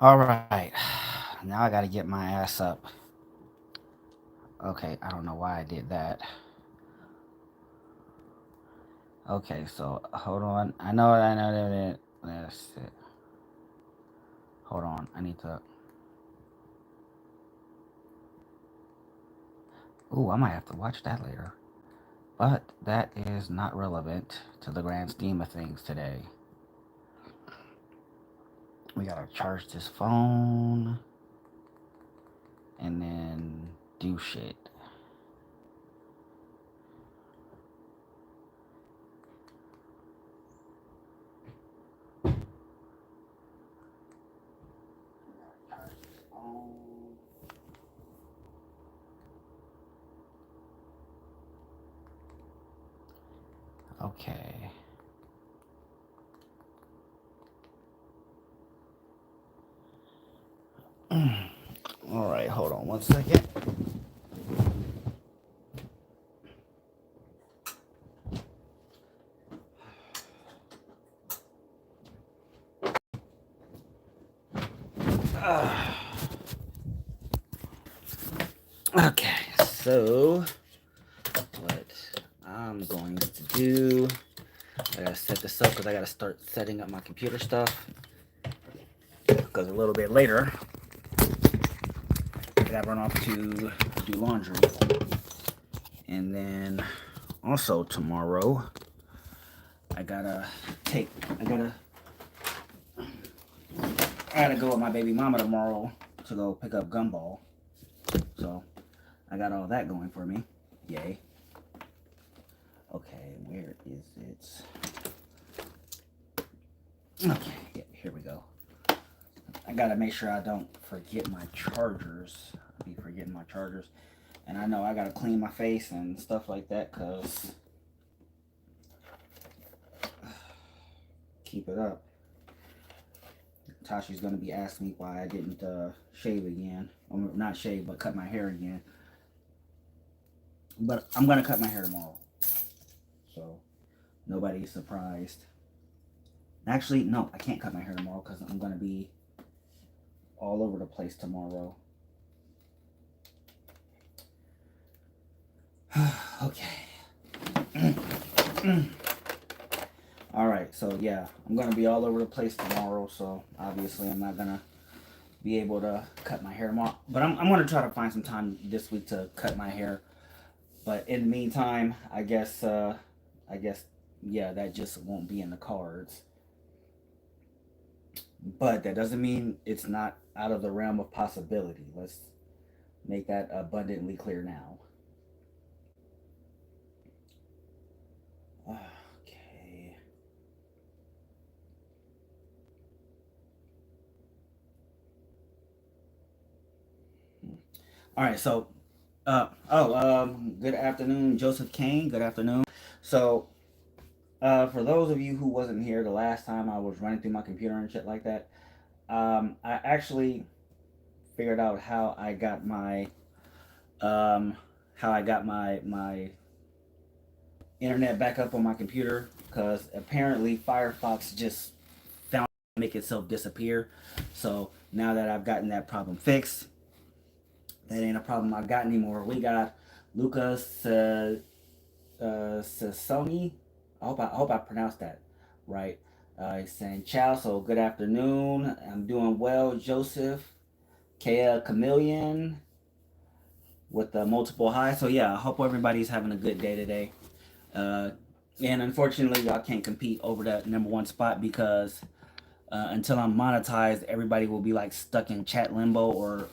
All right. Now I got to get my ass up. Okay, I don't know why I did that. Okay, so hold on. I know that. That's it. Hold on. I need to. Ooh, I might have to watch that later. But that is not relevant to the grand scheme of things today. We gotta charge this phone and then do shit. Charge this phone. Okay. All right, hold on 1 second. Okay, so what I'm going to do, I gotta set this up because I gotta start setting up my computer stuff. Because a little bit later, I gotta run off to do laundry. And then also tomorrow, I gotta take, I gotta, I gotta go with my baby mama tomorrow to go pick up Gumball. So I got all that going for me. Yay. Okay, where is it? Okay, yeah, here we go. I gotta make sure I don't forget my chargers. I'll be forgetting my chargers. And I know I gotta clean my face and stuff like that, cause keep it up. Tashi's gonna be asking me why I didn't shave again. Or not shave, but cut my hair again. But I'm gonna cut my hair tomorrow. So nobody's surprised. Actually, no, I can't cut my hair tomorrow because I'm gonna be all over the place tomorrow. Okay. All right, so yeah, I'm gonna be all over the place tomorrow. So obviously, I'm not gonna be able to cut my hair tomorrow. But I'm gonna try to find some time this week to cut my hair. But in the meantime, I guess, yeah, that just won't be in the cards. But that doesn't mean it's not out of the realm of possibility. Let's make that abundantly clear now. Okay. All right. So, good afternoon, Joseph Kane. Good afternoon. So, for those of you who wasn't here the last time I was running through my computer and shit like that, I actually figured out um, how I got my internet back up on my computer because apparently Firefox just found to make itself disappear. So now that I've gotten that problem fixed, that ain't a problem I've got anymore. We got Lucas Sassoni. I hope I pronounced that right. He's saying ciao, so good afternoon. I'm doing well, Joseph. Kea Chameleon with the multiple highs. So yeah, I hope everybody's having a good day today. Uh, and unfortunately, y'all can't compete over that number one spot because until I'm monetized, everybody will be like stuck in chat limbo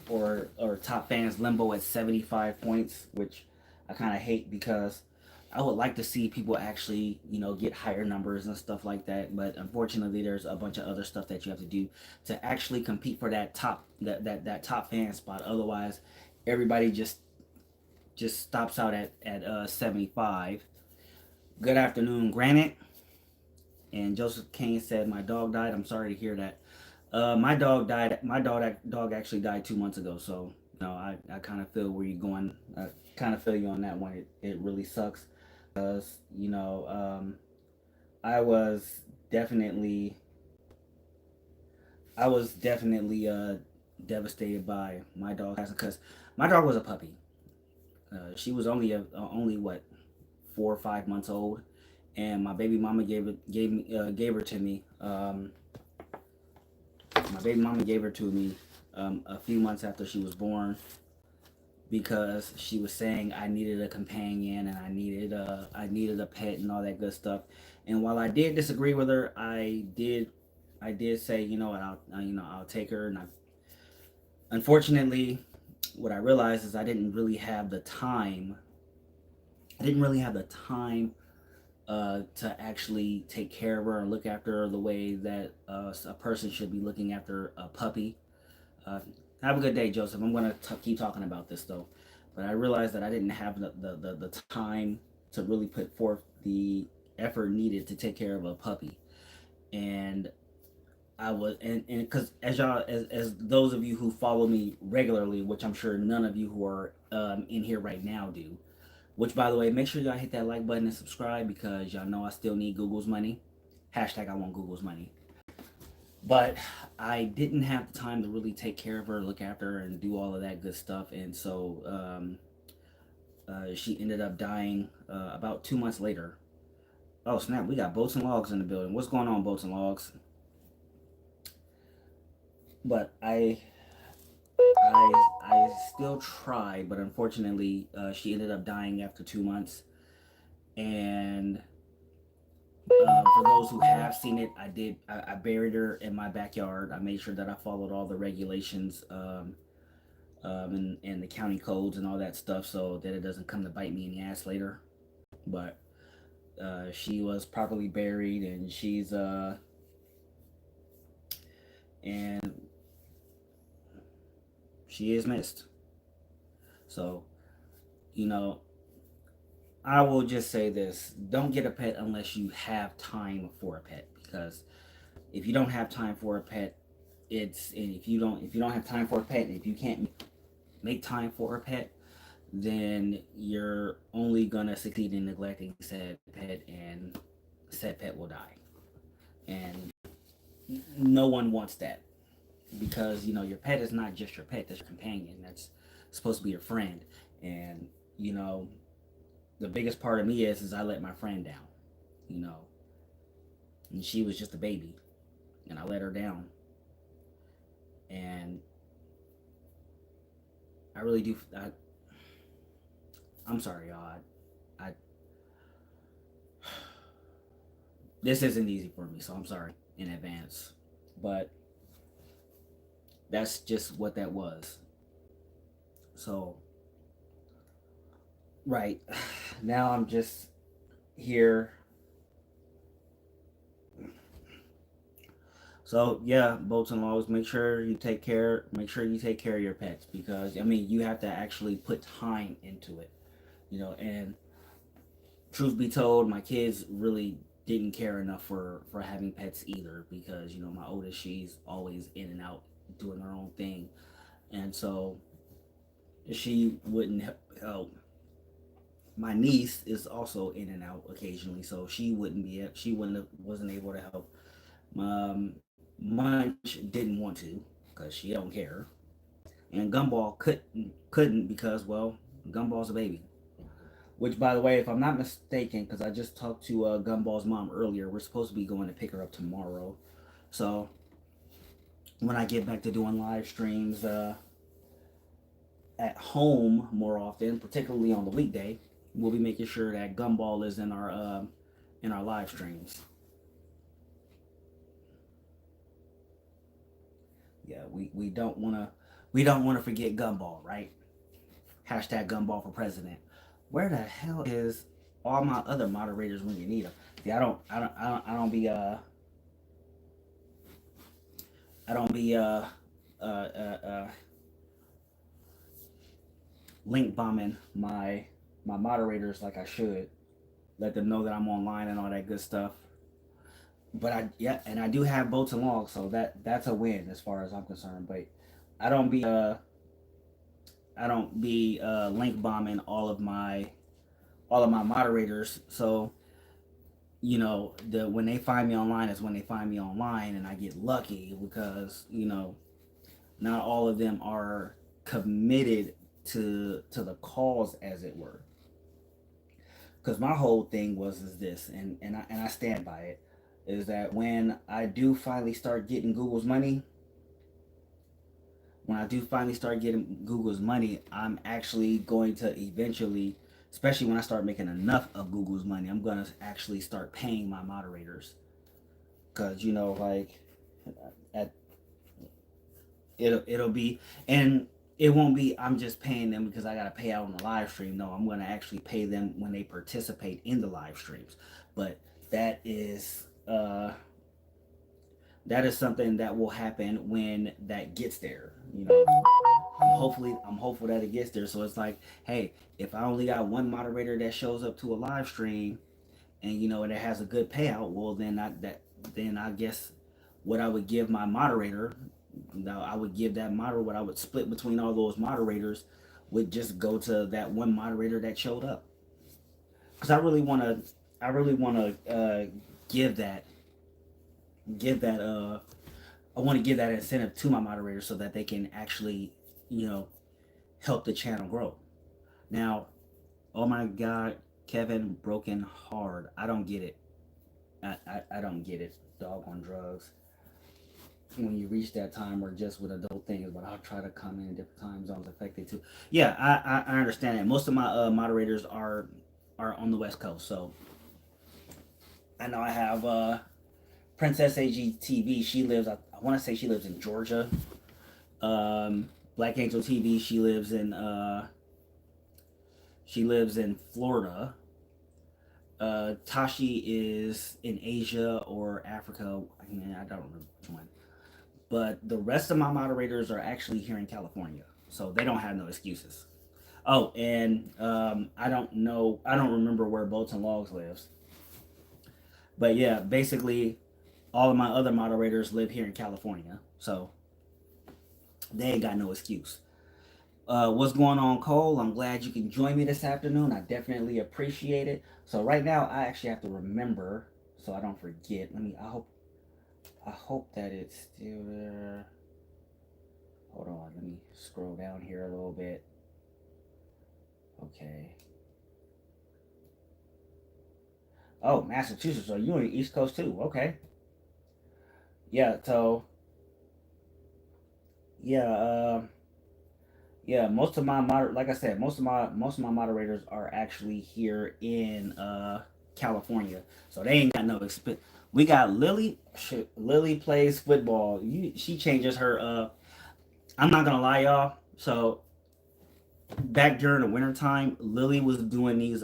or top fans limbo at 75 points, which I kind of hate because I would like to see people actually, get higher numbers and stuff like that. But unfortunately, there's a bunch of other stuff that you have to do to actually compete for that top fan spot. Otherwise, everybody just stops out at 75. Good afternoon, Granite. And Joseph Kane said, "My dog died. I'm sorry to hear that. My dog died. My dog actually died 2 months ago. So no, I kind of feel where you're going. I kind of feel you on that one. It really sucks because I was definitely I was definitely devastated by my dog passing because my dog was a puppy. She was only what 4 or 5 months old, and my baby mama gave her to me. My baby mama gave her to me a few months after she was born because she was saying I needed a companion and I needed a pet and all that good stuff. And while I did disagree with her, I did say, I'll take her. And unfortunately, what I realized is I didn't really have the time. I didn't really have the time to actually take care of her and look after her the way that a person should be looking after a puppy. Uh, have a good day, Joseph. I'm going to keep talking about this though. But I realized that I didn't have the time to really put forth the effort needed to take care of a puppy. And I was, and because as those of you who follow me regularly, which I'm sure none of you who are in here right now do, which, by the way, make sure y'all hit that like button and subscribe because y'all know I still need Google's money. Hashtag I want Google's money. But I didn't have the time to really take care of her, look after her, and do all of that good stuff. And so she ended up dying about 2 months later. Oh, snap. We got Boats and Logs in the building. What's going on, Boats and Logs? But I still tried, but unfortunately, she ended up dying after 2 months. And for those who have seen it, I buried her in my backyard. I made sure that I followed all the regulations and the county codes and all that stuff, so that it doesn't come to bite me in the ass later. But she was properly buried, and and she is missed. So you know, I will just say this: don't get a pet unless you have time for a pet, because if you don't have time for a pet, and if you don't have time for a pet, and if you can't make time for a pet, then you're only gonna succeed in neglecting said pet, and said pet will die. And no one wants that, because your pet is not just your pet; that's your companion. That's supposed to be your friend. And you know, the biggest part of me is I let my friend down. You know, and she was just a baby, and I let her down. And I really do. I'm sorry, y'all. I This isn't easy for me, so I'm sorry in advance. But that's just what that was. So, right now I'm just here. So yeah, boats and logs. Make sure you take care of your pets, because I mean you have to actually put time into it. And truth be told, my kids really didn't care enough for having pets either, because my oldest, she's always in and out doing her own thing, and so she wouldn't help. My niece is also in and out occasionally, so she wasn't able to help. Munch didn't want to because she don't care, and Gumball couldn't because, well, Gumball's a baby. Which, by the way, if I'm not mistaken, because I just talked to Gumball's mom earlier, we're supposed to be going to pick her up tomorrow. So when I get back to doing live streams at home more often, particularly on the weekday, we'll be making sure that Gumball is in our live streams. Yeah, we don't want to forget Gumball, right? Hashtag Gumball for president. Where the hell is all my other moderators when you need them? See, I don't be uh, uh, uh, link bombing my moderators like I should. Let them know that I'm online and all that good stuff. But and I do have boats and logs, so that's a win as far as I'm concerned. But I don't be uh I don't be link bombing all of my moderators. So you know, when they find me online is when they find me online, and I get lucky because, you know, not all of them are committed to the cause, as it were. Because my whole thing was is this, and I stand by it, is that when I do finally start getting Google's money, I'm actually going to eventually, especially when I start making enough of Google's money, I'm gonna actually start paying my moderators. Cause you know, like, at it'll be, and it won't be I'm just paying them because I gotta pay out on the live stream. No, I'm gonna actually pay them when they participate in the live streams. But that is that is something that will happen when that gets there. You know, I'm hopeful that it gets there. So it's like, hey, if I only got one moderator that shows up to a live stream, and you know, and it has a good payout, well, then I guess what I would give my moderator, now I would give that moderator, what I would split between all those moderators would just go to that one moderator that showed up. Because I really want to give that give that I want to give that incentive to my moderators so that they can actually, you know, help the channel grow. Now, oh my God, Kevin, broken hard. I don't get it. I don't get it. Dog on drugs. When you reach that time, or just with adult things, but I'll try to come in different time zones affected too. Yeah, I understand that. Most of my moderators are on the West Coast, so I know I have Princess AGTV. She lives. I want to say she lives in Georgia. Black Angel TV. She lives in Florida. Tashi is in Asia or Africa. I mean, I don't remember which one. But the rest of my moderators are actually here in California, so they don't have no excuses. Oh, and I don't know. I don't remember where Bolton Logs lives. But yeah, basically, all of my other moderators live here in California, so they ain't got no excuse. What's going on, Cole? I'm glad you can join me this afternoon. I definitely appreciate it. So right now, I actually have to remember so I don't forget. I hope that it's still there. Hold on. Let me scroll down here a little bit. Okay. Oh, Massachusetts. So you're on the East Coast too. Okay. Yeah. So yeah. Yeah. Like I said, most of my moderators are actually here in California, so they ain't got no expense. We got Lily. Shit, Lily plays football. She changes her. I'm not gonna lie, y'all. So back during the winter time, Lily was doing these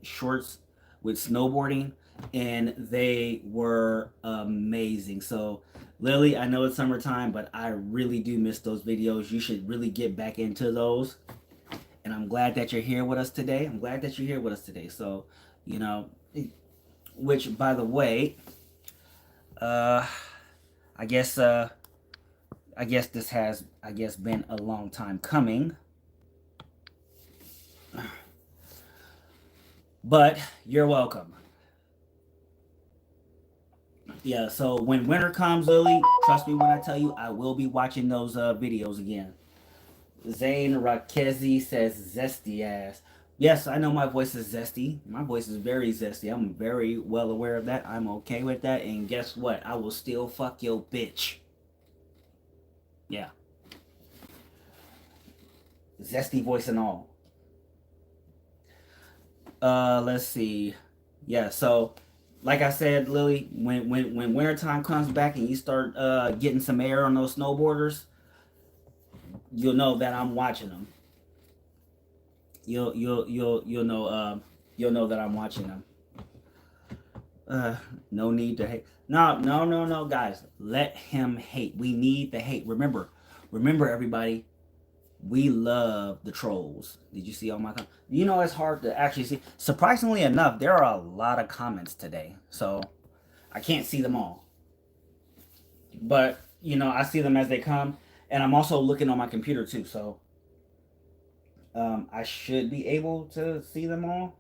shorts with snowboarding, and they were amazing. So Lily, I know it's summertime, but I really do miss those videos. You should really get back into those. And I'm glad that you're here with us today. So, you know, which by the way, uh, I guess this has been a long time coming. But you're welcome. Yeah, so when winter comes, Lily, trust me when I tell you, I will be watching those videos again. Zane Rakezi says zesty ass. Yes, I know my voice is zesty. My voice is very zesty. I'm very well aware of that. I'm okay with that. And guess what? I will still fuck your bitch. Yeah. Zesty voice and all. Let's see. Yeah, so like I said, Lily, when wintertime comes back and you start getting some air on those snowboarders, you'll know that I'm watching them. You'll know you'll know that I'm watching them. No need to hate. No, guys. Let him hate. We need the hate. Remember, everybody. We love the trolls. Did you see all my comments? You know, it's hard to actually see. Surprisingly enough, there are a lot of comments today, so I can't see them all. But you know, I see them as they come, and I'm also looking on my computer too, so I should be able to see them all.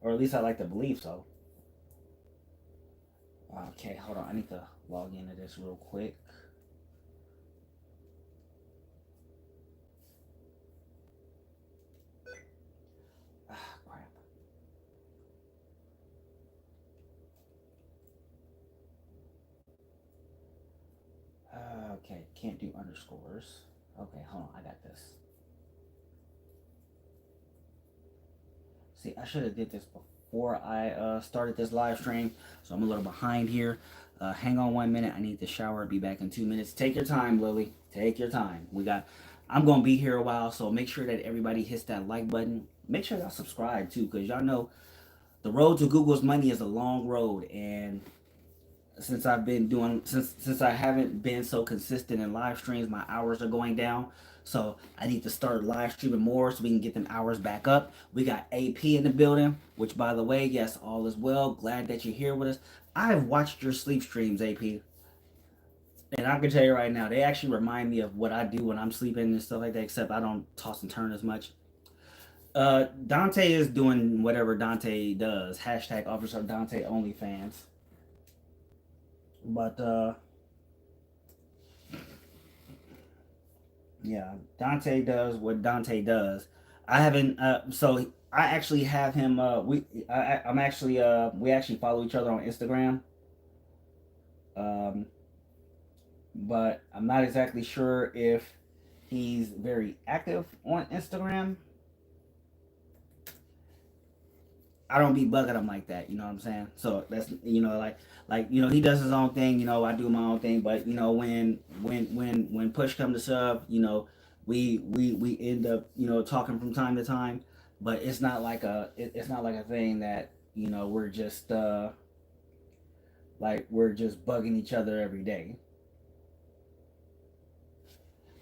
or at least I like to believe so. Okay, hold on. I need to log into this real quick. Ah, crap. Okay, can't do underscores. Okay, hold on. I got this. See, I should have did this before I started this live stream, so I'm a little behind here. Hang on 1 minute. I need to shower. Be back in 2 minutes. Take your time, Lily. Take your time. I'm gonna be here a while, so make sure that everybody hits that like button. Make sure y'all subscribe too, because y'all know the road to Google's money is a long road, and since I haven't been so consistent in live streams, my hours are going down. So I need to start live streaming more so we can get them hours back up. We got AP in the building, which by the way, yes, all is well. Glad that you're here with us. I've watched your sleep streams, AP, and I can tell you right now, they actually remind me of what I do when I'm sleeping and stuff like that. Except I don't toss and turn as much. Dante is doing whatever Dante does. Hashtag Officer Dante OnlyFans. But yeah, Dante does what Dante does. I haven't. So I actually have him. I'm actually. We actually follow each other on Instagram. Um, but I'm not exactly sure if he's very active on Instagram. I don't be bugging him like that, you know what I'm saying? So that's he does his own thing, I do my own thing, but when push come to shove, we end up talking from time to time, but it's not like a thing that we're just bugging each other every day.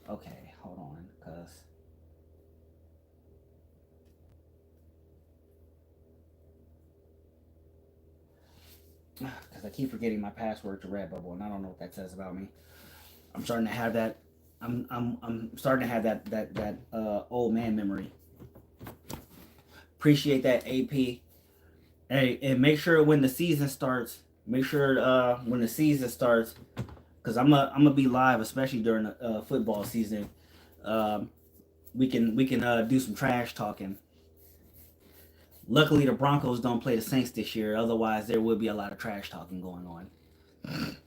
Okay, hold on, cause I keep forgetting my password to Redbubble, and I don't know what that says about me. I'm starting to have that. I'm starting to have that old man memory. Appreciate that, AP. Hey, and make sure when the season starts. Make sure when the season starts, because I'm gonna be live, especially during the football season. Um, we can do some trash talking. Luckily, the Broncos don't play the Saints this year. Otherwise, there would be a lot of trash talking going on. I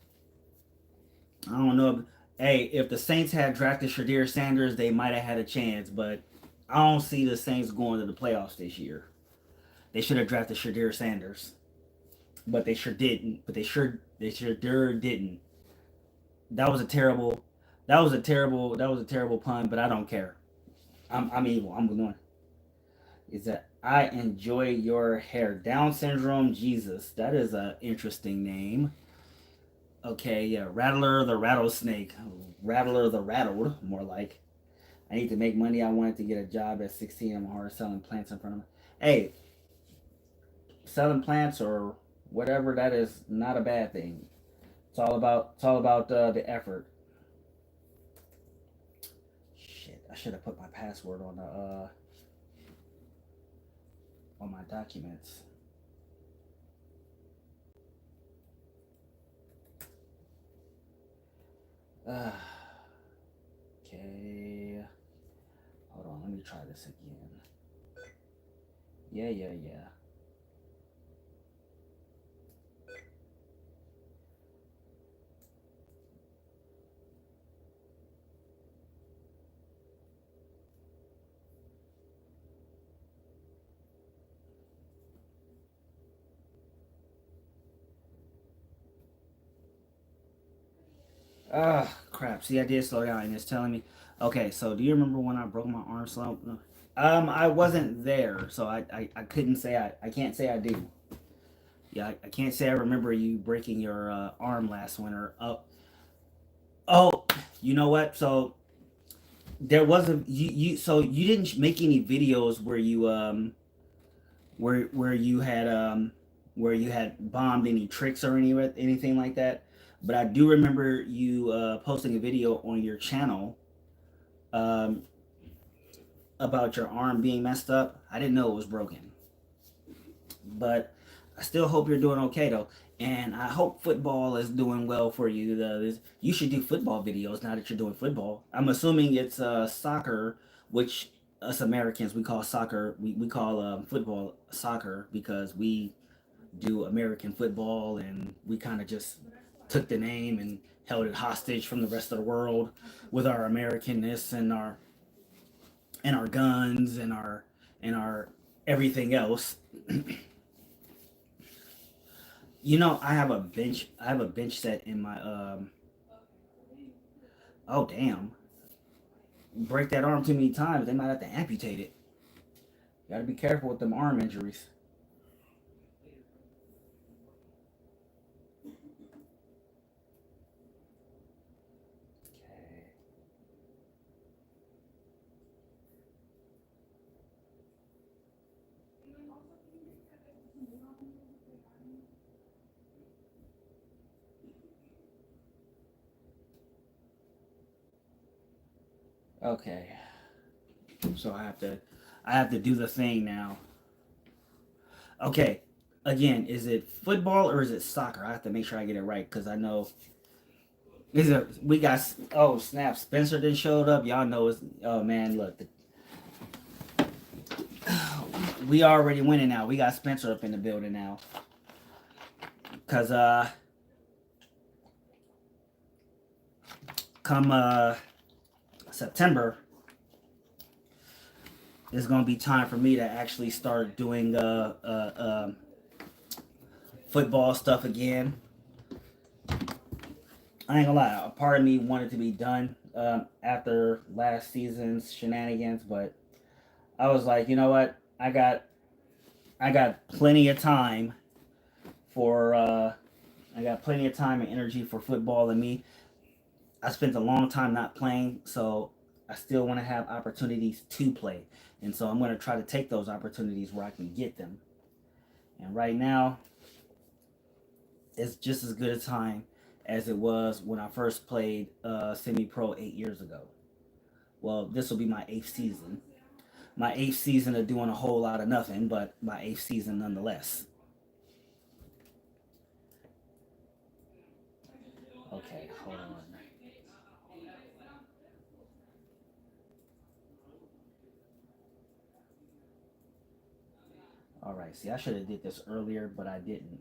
don't know. Hey, if the Saints had drafted Shadir Sanders, they might have had a chance, but I don't see the Saints going to the playoffs this year. They should have drafted Shadir Sanders, but they sure didn't. They sure didn't. That was a terrible. That was a terrible pun, but I don't care. I'm evil. I'm going. Is that I enjoy your hair. Down syndrome. Jesus, that is a interesting name. Okay, yeah, Rattler the rattlesnake, Rattler the rattled, more like. I need to make money. I wanted to get a job at 16. I'm hard selling plants in front of me. Hey, selling plants or whatever, that is not a bad thing. It's all about the effort. Shit, I should have put my password on my documents. Uh, okay, hold on. Let me try this again. Yeah, yeah, yeah. Crap. See, I did slow down, and it's telling me. Okay, so do you remember when I broke my arm slow? No. I wasn't there, so I couldn't say I can't say I do. Yeah, I can't say I remember you breaking your arm last winter. Oh, you know what? So there was a so you didn't make any videos where you where you had where you had bombed any tricks or anything like that. But I do remember you posting a video on your channel um, about your arm being messed up. I didn't know it was broken, But I still hope you're doing okay though, and I hope football is doing well for you. You should do football videos now that you're doing football. I'm assuming it's soccer, which us Americans we call soccer. We call football soccer because we do American football, and we kind of just took the name and held it hostage from the rest of the world with our Americanness and our guns and our everything else. You know, I have a bench. I have a bench set in my. Oh damn! Break that arm too many times, they might have to amputate it. You gotta be careful with them arm injuries. Okay. So I have to do the thing now. Okay. Again, is it football or is it soccer? I have to make sure I get it right because I know is it we got oh snap Spencer then showed up. Y'all know it's oh man look we already winning now. We got Spencer up in the building now because come September it's gonna be time for me to actually start doing football stuff again. I ain't gonna lie, a part of me wanted to be done after last season's shenanigans, but I was like, you know what? I got plenty of time for I got plenty of time and energy for football and me. I spent a long time not playing, so I still want to have opportunities to play. And so I'm going to try to take those opportunities where I can get them. And right now, it's just as good a time as it was when I first played semi pro 8 years ago. Well, this will be my eighth season. My eighth season of doing a whole lot of nothing, but my eighth season nonetheless. Okay, hold on. All right, see, I should have did this earlier, but I didn't.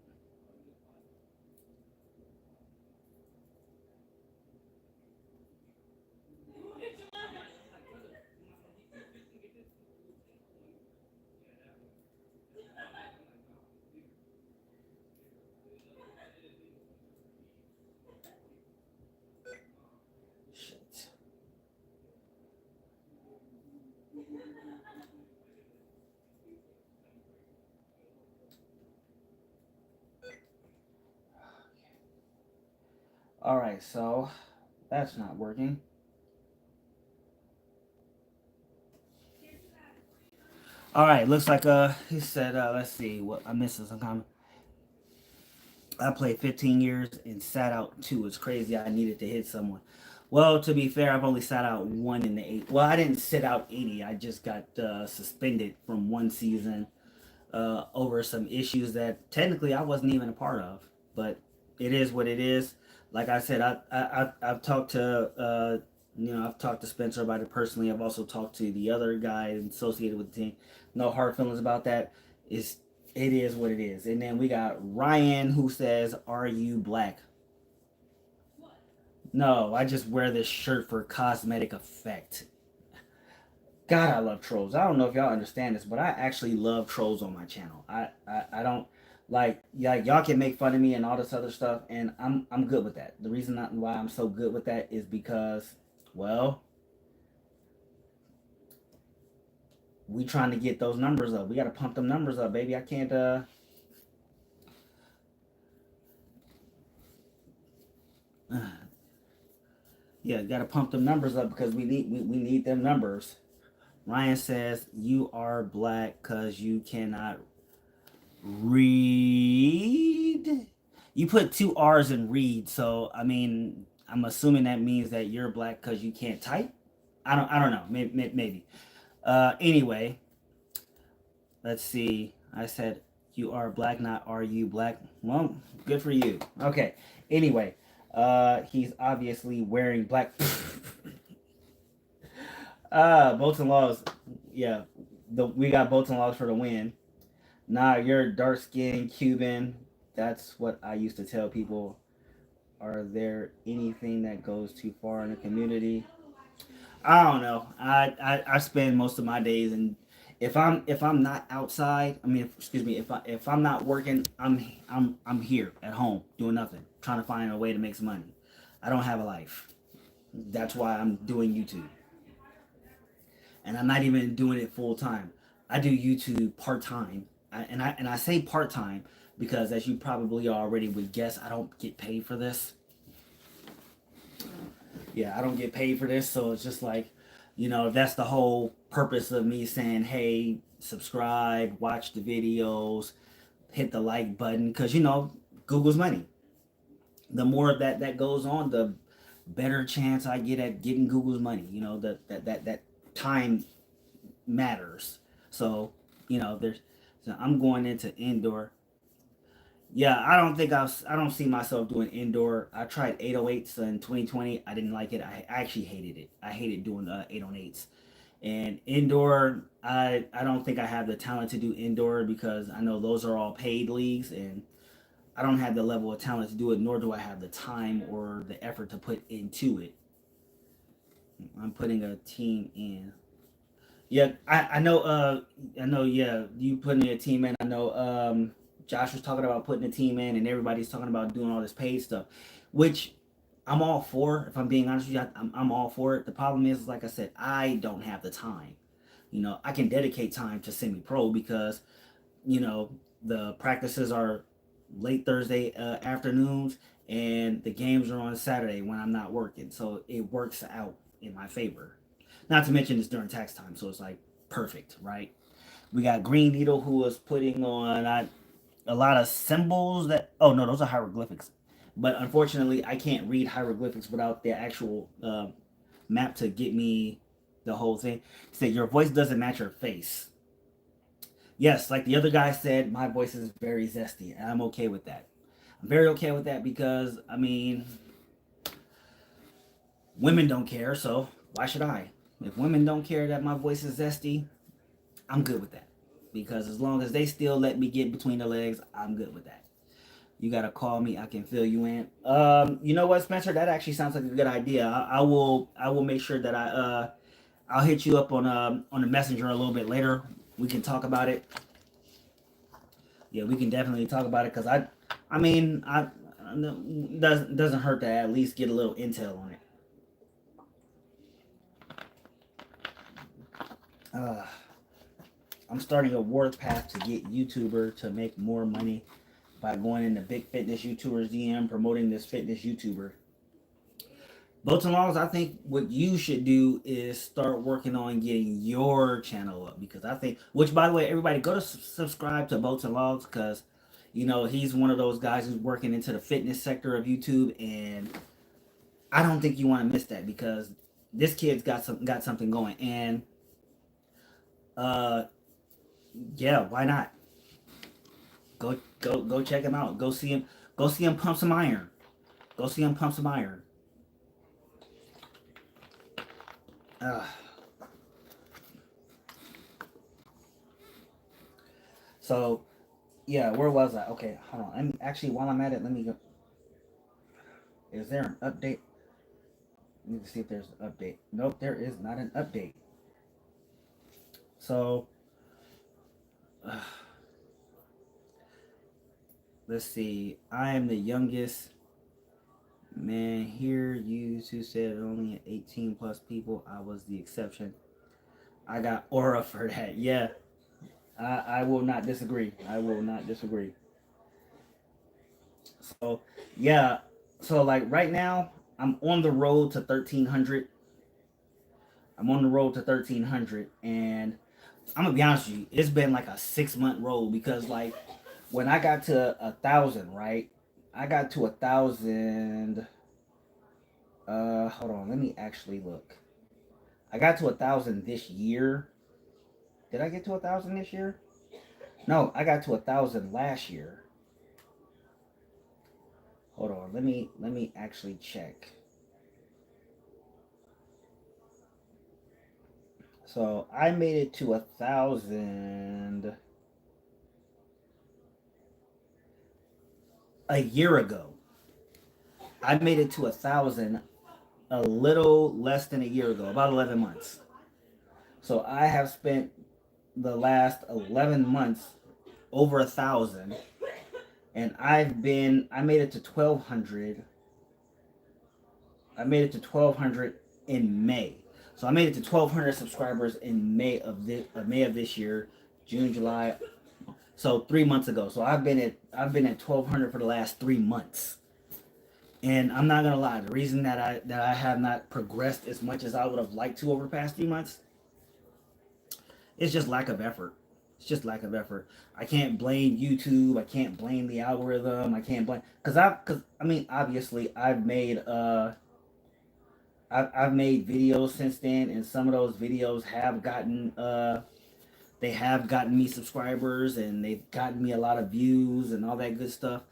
Shit. All right, so that's not working. All right, looks like he said let's see what I missed some comment. I played 15 years and sat out two. It's crazy. I needed to hit someone. Well, to be fair, I've only sat out one in the eight. Well, I didn't sit out 80. I just got suspended from one season over some issues that technically I wasn't even a part of. But it is what it is. Like I said, I've talked to I've talked to Spencer about it personally. I've also talked to the other guy associated with the team. No hard feelings about that. It's it is what it is. And then we got Ryan who says, "Are you black?" No, I just wear this shirt for cosmetic effect. God, I love trolls. I don't know if y'all understand this, but I actually love trolls on my channel. I don't like yeah, y'all can make fun of me and all this other stuff, and I'm good with that. The reason why I'm so good with that is because, well, we trying to get those numbers up. We got to pump them numbers up, baby. I can't yeah, got to pump them numbers up because we need them numbers. Ryan says you are black because you cannot read. You put two R's in read, so I mean, I'm assuming that means that you're black because you can't type. I don't know. Maybe. Anyway, let's see. I said You are black, not are you black. Well, good for you. Okay. Anyway, he's obviously wearing black. Bolton Laws. Yeah, we got Bolton Laws for the win. Nah, you're dark skinned Cuban. That's what I used to tell people. Are there anything that goes too far in the community? I don't know. I spend most of my days, and if I'm not outside, I mean, excuse me, if I'm not working, I'm here at home doing nothing, trying to find a way to make some money. I don't have a life. That's why I'm doing YouTube, and I'm not even doing it full time. I do YouTube part time, and I say part time because, as you probably already would guess, I don't get paid for this. Yeah, I don't get paid for this, so it's just like, that's the whole purpose of me saying, hey, subscribe, watch the videos, hit the like button, because Google's money. The more that goes on, the better chance I get at getting Google's money. That time matters. So, there's so I'm going into indoor. Yeah, I don't see myself doing indoor. I tried 808s in 2020. I didn't like it. I actually hated it. I hated doing 808s. And indoor, I don't think I have the talent to do indoor because I know those are all paid leagues, and I don't have the level of talent to do it, nor do I have the time or the effort to put into it. I'm putting a team in. Yeah, I know. I know. Yeah, you putting a team in. I know. Josh was talking about putting a team in, and everybody's talking about doing all this paid stuff, which I'm all for. If I'm being honest with you, I'm all for it. The problem is, like I said, I don't have the time. I can dedicate time to semi-pro because you know the practices are late Thursday afternoons, and the games are on Saturday when I'm not working, so it works out in my favor. Not to mention it's during tax time, so it's like perfect, right? We got Green Needle who was putting on a lot of symbols that. Oh no, those are hieroglyphics. But unfortunately, I can't read hieroglyphics without the actual map to get me the whole thing. Say your voice doesn't match your face. Yes, like the other guy said, my voice is very zesty, and I'm okay with that. I'm very okay with that because I mean, women don't care, so why should I? If women don't care that my voice is zesty, I'm good with that. Because as long as they still let me get between the legs, I'm good with that. You gotta call me. I can fill you in. You know what, Spencer? That actually sounds like a good idea. I will. I will make sure that I'll hit you up on the messenger a little bit later. We can talk about it. Yeah, we can definitely talk about it because I mean, doesn't hurt to at least get a little intel on it. Uh, I'm starting a work path to get YouTuber to make more money by going into big fitness YouTubers DM promoting this fitness YouTuber. Bolton Laws, I think what you should do is start working on getting your channel up because I think, which by the way, everybody go to subscribe to Bolton Laws because, he's one of those guys who's working into the fitness sector of YouTube, and I don't think you want to miss that because this kid's got something going, and uh, yeah, why not? Go check him out. Go see him. Go see him pump some iron. Go see him pump some iron. Uh, so yeah, where was I? Okay, hold on. Actually, while I'm at it, let me go. Is there an update? Let me see if there's an update. Nope, there is not an update. So uh, let's see. I am the youngest man here. You two said only 18 plus people. I was the exception. I got aura for that. Yeah, I will not disagree. I will not disagree. So yeah, so like right now I'm on the road to 1300. I'm on the road to 1300, and I'm gonna be honest with you, it's been like a 6 month road because like when I got to 1,000, right? I got to 1,000. Hold on, let me actually look. I got to 1,000 this year. Did I get to 1,000 this year? No, I got to 1,000 last year. Hold on, let me actually check. So I made it to 1,000 a year ago. I made it to 1,000 a little less than a year ago, about 11 months. So I have spent the last 11 months over 1,000, and I made it to 1,200. I made it to 1,200 in May. So I made it to 1,200 subscribers in May of this year, June, July. So 3 months ago. So I've been at 1,200 for the last 3 months. And I'm not gonna lie, the reason that I have not progressed as much as I would have liked to over the past 3 months, it's just lack of effort. It's just lack of effort. I can't blame YouTube. I can't blame the algorithm. I can't blame because I mean obviously I've made videos since then, and some of those videos have gotten they have gotten me subscribers, and they've gotten me a lot of views and all that good stuff.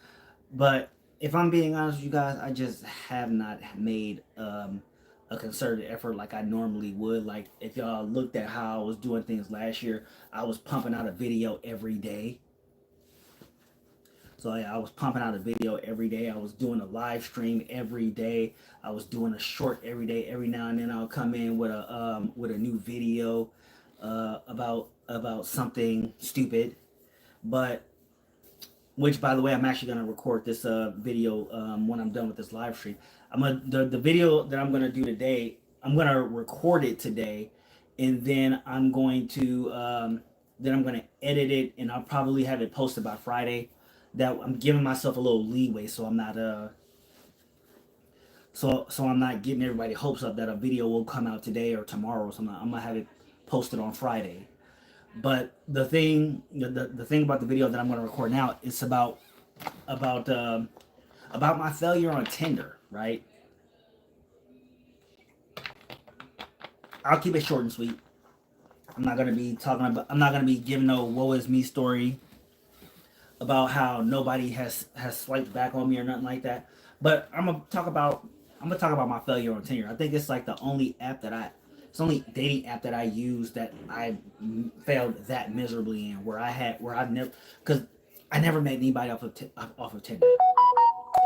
But if I'm being honest with you guys, I just have not made a concerted effort like I normally would. Like if y'all looked at how I was doing things last year, I was pumping out a video every day. So yeah, I was pumping out a video every day. I was doing a live stream every day. I was doing a short every day. Every now and then I'll come in with a new video about something stupid. But which by the way, I'm actually gonna record this video when I'm done with this live stream. The video that I'm gonna do today. I'm gonna record it today, and then I'm gonna edit it, and I'll probably have it posted by Friday. That I'm giving myself a little leeway, so I'm not getting everybody hopes up that a video will come out today or tomorrow or something. I'm gonna have it posted on Friday. But the thing about the video that I'm gonna record now is about about my failure on Tinder, right? I'll keep it short and sweet. I'm not gonna be giving no woe is me story about how nobody has swiped back on me or nothing like that. But I'm gonna talk about my failure on Tinder. I think it's like it's the only dating app that I use that I failed that miserably in, where I've never, because I never met anybody off of Tinder.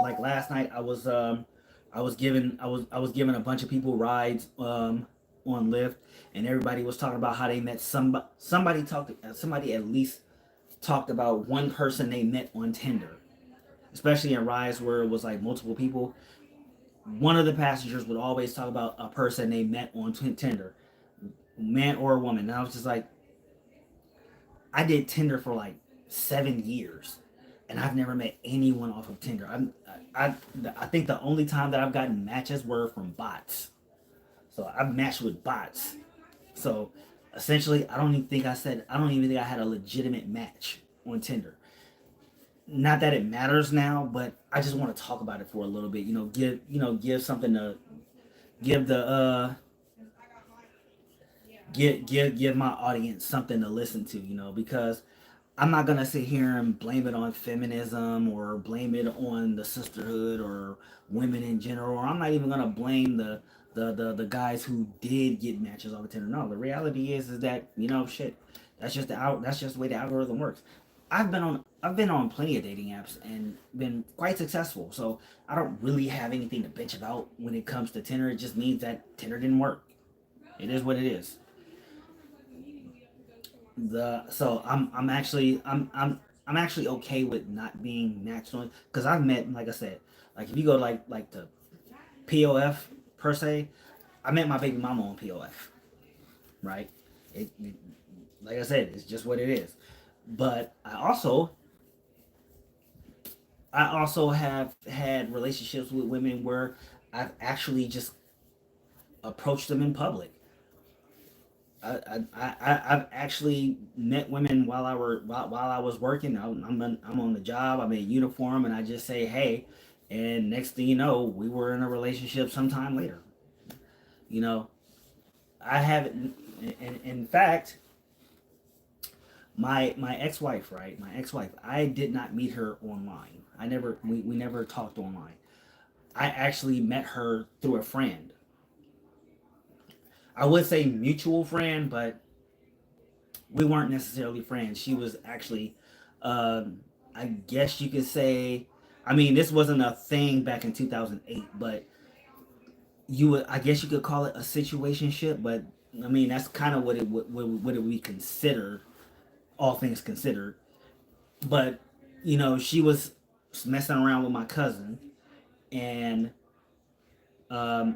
Like last night, I was giving a bunch of people rides on Lyft, and everybody was talking about how they met somebody at least talked about one person they met on Tinder, especially in rides where it was like multiple people. One of the passengers would always talk about a person they met on Tinder, man or a woman. And I was just like, I did Tinder for like 7 years, and I've never met anyone off of Tinder. I I think the only time that I've gotten matches were from bots. So I've matched with bots. So essentially, I don't even think I had a legitimate match on Tinder. Not that it matters now, but I just want to talk about it for a little bit. Give something to give the give my audience something to listen to. Because I'm not gonna sit here and blame it on feminism or blame it on the sisterhood or women in general. Or I'm not even gonna blame the guys who did get matches on the Tinder. No, the reality is that shit. That's just the way the algorithm works. I've been on plenty of dating apps and been quite successful. So I don't really have anything to bitch about when it comes to Tinder. It just means that Tinder didn't work. It is what it is. I'm actually okay with not being matched on, because I've met, like I said, like if you go like the POF per se, I met my baby mama on POF, right? It like I said, it's just what it is. But I also have had relationships with women where I've actually just approached them in public. I've actually met women while I was working. I'm on the job. I'm in uniform, and I just say hey, and next thing you know, we were in a relationship sometime later. You know, I haven't. In fact, My ex-wife, right? My ex-wife. I did not meet her online. We never talked online. I actually met her through a friend. I would say mutual friend, but we weren't necessarily friends. She was actually, I guess you could say, I mean, this wasn't a thing back in 2008, but you would, I guess you could call it a situationship. But I mean, that's kind of what it would be considered, all things considered. But she was messing around with my cousin, and and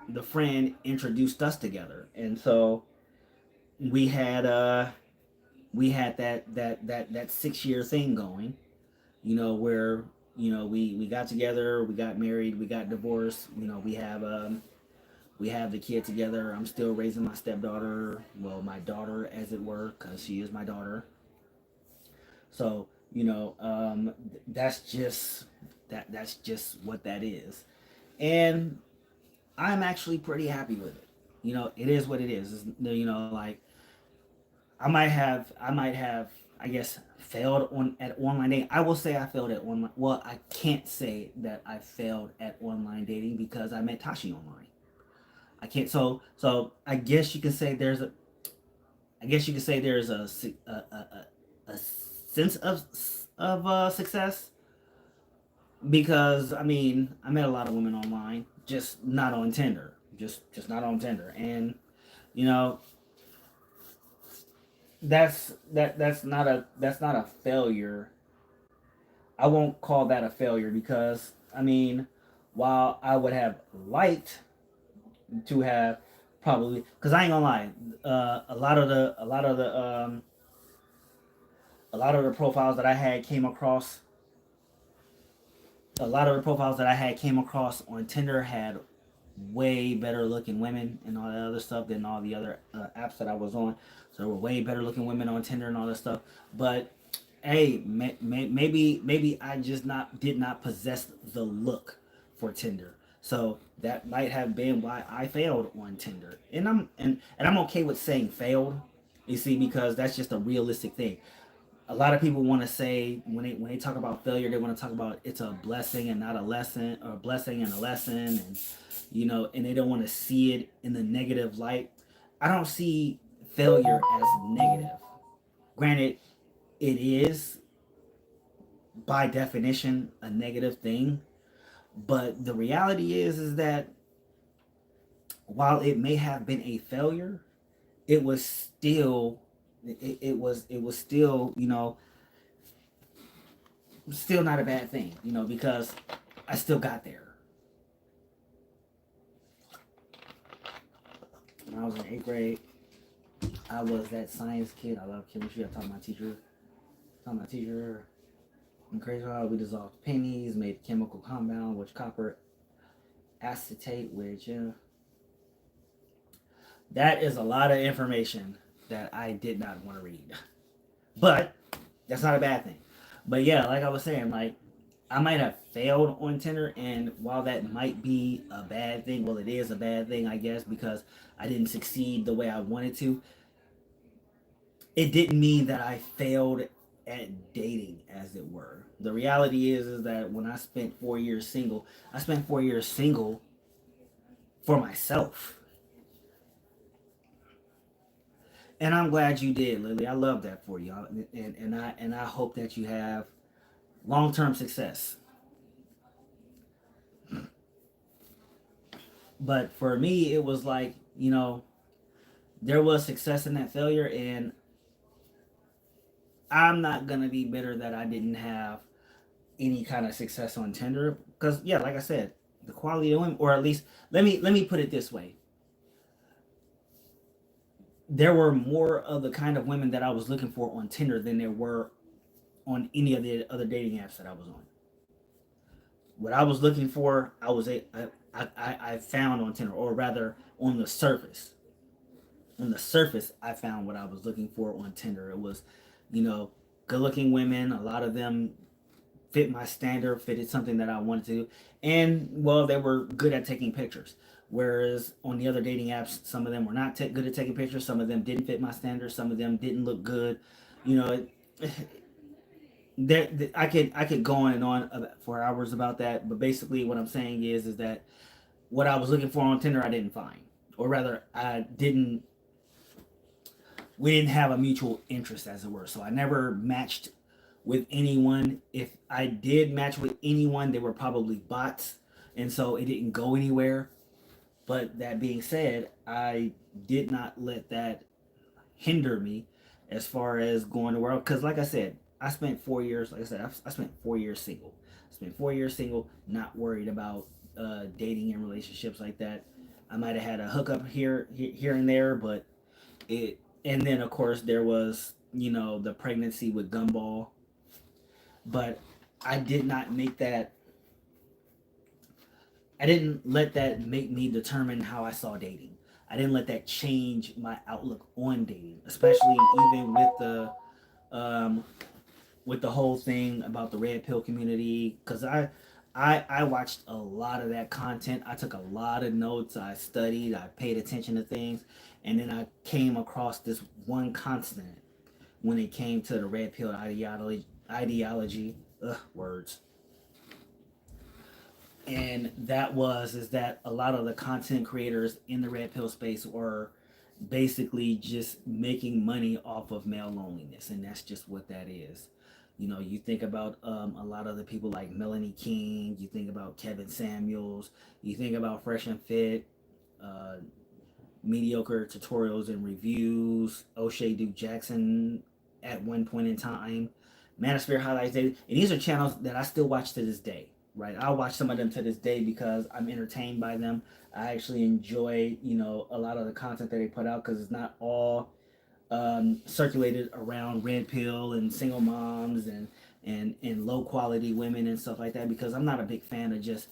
the friend introduced us together, and so we had uh we had that 6 year thing going, where we got together, we got married, we got divorced. We have the kid together. I'm still raising my stepdaughter, well, my daughter, as it were, because she is my daughter. So that's just that's just what that is, and I'm actually pretty happy with it. It is what it is. Like I might have, I guess, failed on at online dating. I will say I failed at online. Well, I can't say that I failed at online dating because I met Tashi online. I can't. So I guess you can say there's a. I guess you could say there's a sense of success, because I mean I met a lot of women online, just not on Tinder, just not on Tinder, and you know that's not a failure. I won't call that a failure because I mean, while I would have liked to have probably, because I ain't gonna lie, a lot of the profiles that I had came across a lot of the profiles that I had came across on Tinder had way better looking women and all that other stuff than all the other apps that I was on. So there were way better looking women on Tinder and all that stuff. But hey, maybe I just not did not possess the look for Tinder. So that might have been why I failed on Tinder. And I'm okay with saying failed. You see, because that's just a realistic thing. A lot of people want to say, when they talk about failure, they want to talk about it's a blessing and not a lesson, or a blessing and a lesson, and and they don't want to see it in the negative light. I don't see failure as negative. Granted, it is by definition a negative thing, but the reality is that while it may have been a failure, it was still it was still still not a bad thing, because I still got there. When I was in 8th grade, I was that science kid. I love chemistry. I taught my teacher in crazy how we dissolved pennies, made a chemical compound, which copper acetate, which that is a lot of information that I did not want to read. But that's not a bad thing. But yeah, like I was saying, like I might have failed on Tinder, and while that might be a bad thing, well, it is a bad thing, I guess, because I didn't succeed the way I wanted to. It didn't mean that I failed at dating, as it were. The reality is that when I spent 4 years single, I spent 4 years single for myself, and I'm glad you did, Lily. I love that for you, and I hope that you have long term success. But for me, it was like there was success in that failure, and I'm not gonna be bitter that I didn't have any kind of success on Tinder, because yeah, like I said, the quality of women, or at least let me put it this way: there were more of the kind of women that I was looking for on Tinder than there were on any of the other dating apps that I was on. What I was looking for, I found on Tinder, or rather on the surface. On the surface, I found what I was looking for on Tinder. It was, you know, good looking women. A lot of them fit my standard, fitted something that I wanted to, and well, they were good at taking pictures. Whereas on the other dating apps, some of them were not good at taking pictures. Some of them didn't fit my standards. Some of them didn't look good. You know, I could go on and on for hours about that. But basically, what I'm saying is that what I was looking for on Tinder, I didn't find, or rather, I didn't. We didn't have a mutual interest, as it were. So I never matched with anyone. If I did match with anyone, they were probably bots, and so it didn't go anywhere. But that being said, I did not let that hinder me as far as going to work. Because, like I said, I spent 4 years. Like I said, I spent 4 years single. I spent 4 years single, not worried about dating and relationships like that. I might have had a hookup here and there, but it. And then, of course, there was the pregnancy with Gumball, but I did not make that. I didn't let that make me determine how I saw dating. I didn't let that change my outlook on dating, especially even um, with the whole thing about the red pill community. Because I watched a lot of that content. I took a lot of notes. I studied. I paid attention to things, and then I came across this one constant when it came to the red pill ideology. Ugh, words. And that was is that a lot of the content creators in the red pill space were basically just making money off of male loneliness, and that's just what that is. You think about a lot of the people like Melanie King, you think about Kevin Samuels, you think about Fresh and Fit, uh, mediocre tutorials and reviews, O'Shea Duke Jackson at one point in time, Manosphere Highlights Daily, and these are channels that I still watch to this day. Right, I watch some of them to this day because I'm entertained by them. I actually enjoy, a lot of the content that they put out because it's not all circulated around red pill and single moms and low quality women and stuff like that. Because I'm not a big fan of just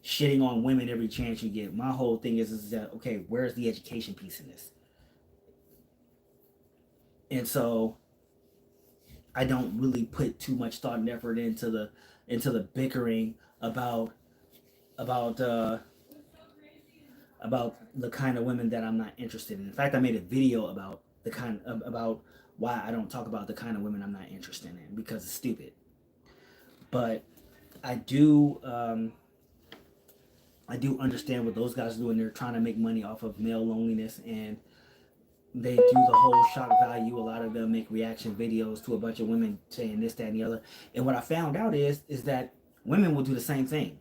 shitting on women every chance you get. My whole thing is that okay, where's the education piece in this? And so I don't really put too much thought and effort into the bickering about about uh, about the kind of women that I'm not interested in. In fact, I made a video about why I don't talk about the kind of women I'm not interested in because it's stupid. But I do I do understand what those guys do, and they're trying to make money off of male loneliness, and they do the whole shock value. A lot of them make reaction videos to a bunch of women saying this, that, and the other. And what I found out is that women will do the same thing.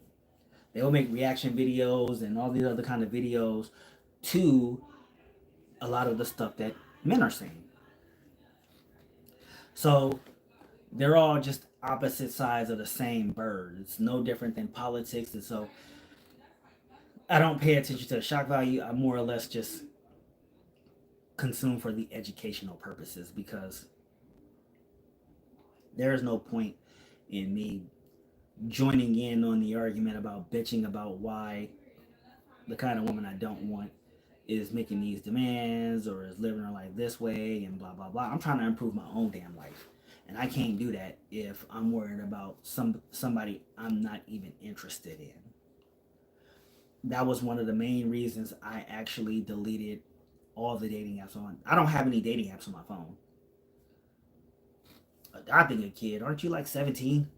They will make reaction videos and all these other kind of videos to a lot of the stuff that men are saying. So they're all just opposite sides of the same bird. It's no different than politics. And so I don't pay attention to the shock value. I more or less just consume for the educational purposes because there is no point in me joining in on the argument about bitching about why the kind of woman I don't want is making these demands or is living her life this way and blah blah blah. I'm trying to improve my own damn life. And I can't do that if I'm worried about somebody I'm not even interested in. That was one of the main reasons I actually deleted all the dating apps on. I don't have any dating apps on my phone. Adopting a kid, aren't you like 17?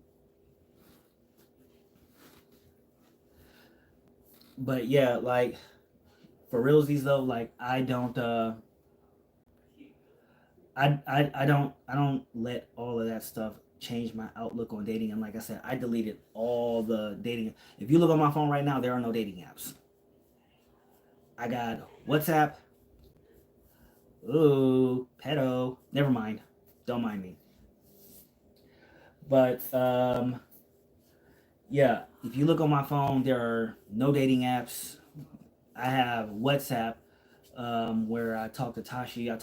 But yeah, like for realsies though, like I don't let all of that stuff change my outlook on dating. And like I said, I deleted all the dating. If you look on my phone right now, there are no dating apps. I got WhatsApp. Ooh, pedo. Never mind. Don't mind me. But yeah, if you look on my phone, there are no dating apps. I have WhatsApp, where I talk to Tashi. I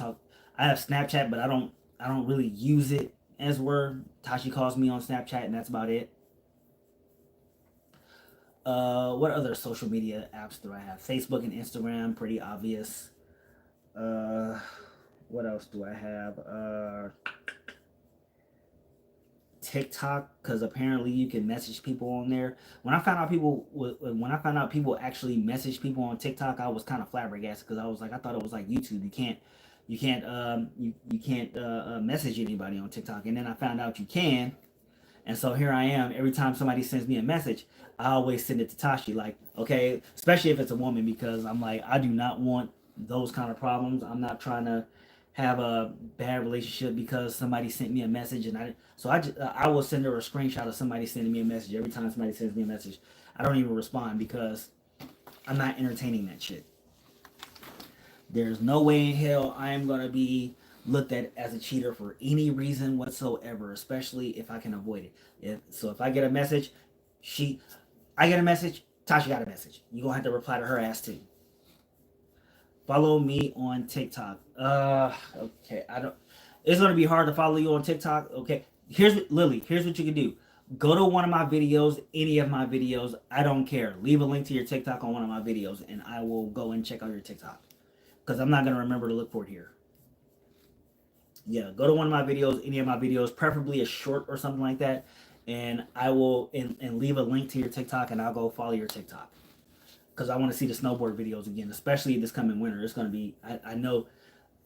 have Snapchat, but I don't really use it as word. Tashi calls me on Snapchat, and that's about it. What other social media apps do I have? Facebook and Instagram, pretty obvious. Uh, what else do I have? TikTok because apparently you can message people on there. When I found out people actually message people on TikTok, I was kind of flabbergasted because I was like, I thought it was like YouTube. You can't message anybody on TikTok, and then I found out you can. And so here I am. Every time somebody sends me a message, I always send it to Tashi. Like, okay, especially if it's a woman, because I'm like, I do not want those kind of problems. I'm not trying to have a bad relationship because somebody sent me a message, and I will send her a screenshot of somebody sending me a message every time somebody sends me a message. I don't even respond because I'm not entertaining that shit. There's no way in hell I am gonna be looked at as a cheater for any reason whatsoever, especially if I can avoid it. If I get a message, I get a message, Tasha got a message. You gonna have to reply to her ass too. Follow me on TikTok. Okay, I don't. It's gonna be hard to follow you on TikTok. Okay, here's what you can do. Go to one of my videos, any of my videos. I don't care. Leave a link to your TikTok on one of my videos, and I will go and check out your TikTok because I'm not gonna remember to look for it here. Yeah, go to one of my videos, any of my videos, preferably a short or something like that, and I will and leave a link to your TikTok, and I'll go follow your TikTok because I want to see the snowboard videos again, especially this coming winter. It's gonna be I know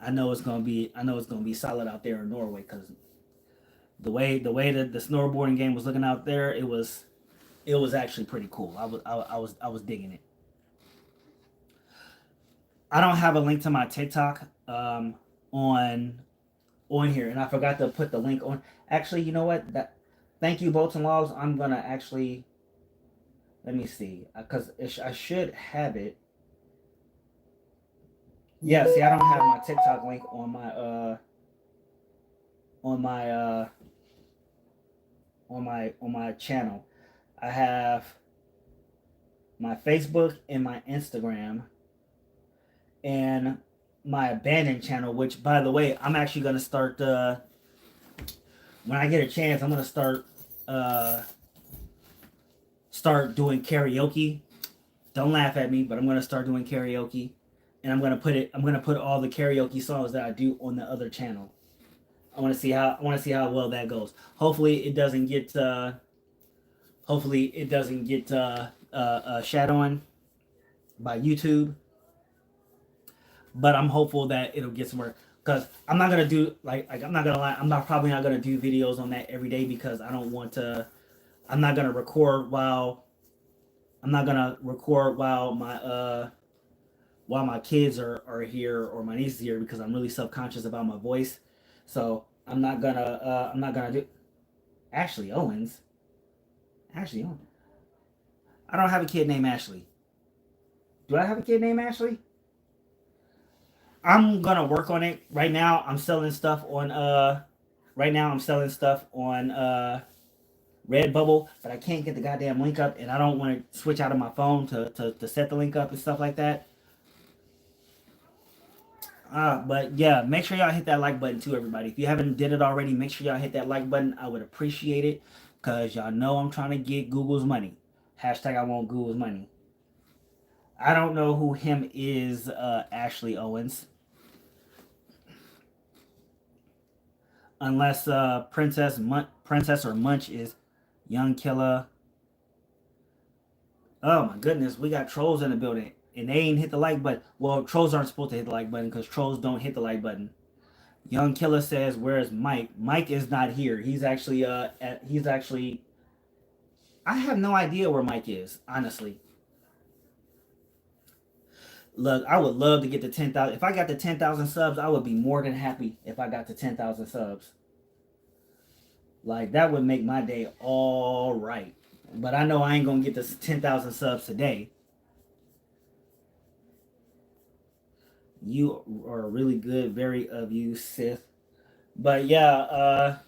it's gonna be solid out there in Norway because the way that the snowboarding game was looking out there, it was actually pretty cool. I was digging it. I don't have a link to my TikTok on here, and I forgot to put the link on. Actually, you know what? Thank you, Bolts and Logs. I'm gonna actually let me see because I should have it. Yeah, see, I don't have my TikTok link on my on my channel. I have my Facebook and my Instagram and my abandoned channel, which by the way, I'm actually gonna start when I get a chance, I'm gonna start doing karaoke. Don't laugh at me, but I'm gonna start doing karaoke, and I'm gonna put all the karaoke songs that I do on the other channel. I want to see how well that goes. Hopefully it doesn't get shat on by YouTube, but I'm hopeful that it'll get somewhere. Because I'm not gonna do I'm not gonna lie, probably not gonna do videos on that every day because I don't want to. I'm not gonna record while my kids are here or my niece is here because I'm really subconscious about my voice. So I'm not gonna do Ashley Owens. Ashley Owens. I don't have a kid named Ashley. Do I have a kid named Ashley? I'm gonna work on it. Right now I'm selling stuff on Redbubble, but I can't get the goddamn link up, and I don't want to switch out of my phone to set the link up and stuff like that. But yeah, make sure y'all hit that like button too, everybody. If you haven't did it already, make sure y'all hit that like button. I would appreciate it, cause y'all know I'm trying to get Google's money. Hashtag I want Google's money. I don't know who him is, Ashley Owens. Unless Princess or Munch is Young Killer. Oh my goodness, we got trolls in the building, and they ain't hit the like button. Well, trolls aren't supposed to hit the like button because trolls don't hit the like button. Young Killer says, "Where's Mike? Mike is not here. He's actually I have no idea where Mike is, honestly. Look, I would love to get to 10,000. If I got to 10,000 subs, I would be more than happy if I got to 10,000 subs. Like, that would make my day all right. But I know I ain't going to get to 10,000 subs today. You are really good. Very of you, Sith. But yeah,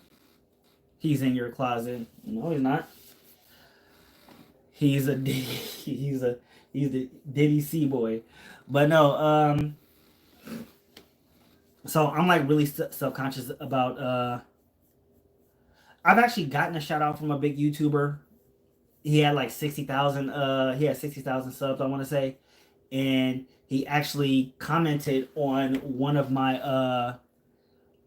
he's in your closet. No, he's not. He's the Diddy C boy. But no, so I'm like really self-conscious about I've actually gotten a shout out from a big YouTuber. He had like 60,000 he had 60,000 subs, I want to say, and he actually commented on one of my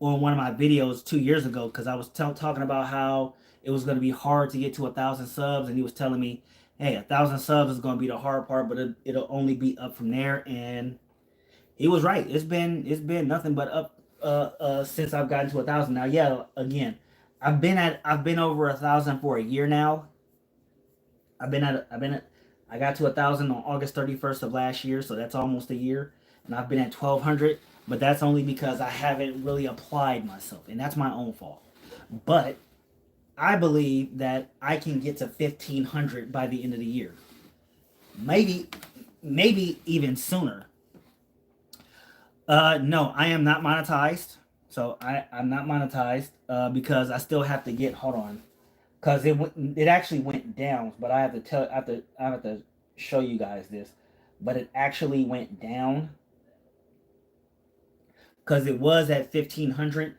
videos 2 years ago because I was talking about how it was going to be hard to get to 1,000 subs, and he was telling me, hey, 1,000 subs is going to be the hard part, but it'll only be up from there. And he was right. It's been nothing but up since I've gotten to 1,000. Now, yeah, again, I've been over 1,000 for a year now. I got to 1,000 on August 31st of last year, so that's almost a year, and I've been at 1,200. But that's only because I haven't really applied myself, and that's my own fault. But I believe that I can get to 1,500 by the end of the year. Maybe, maybe even sooner. No, I am not monetized. So I'm not monetized because I still have to get. Hold on, because it actually went down. But I have to show you guys this. But it actually went down because it was at 1,500.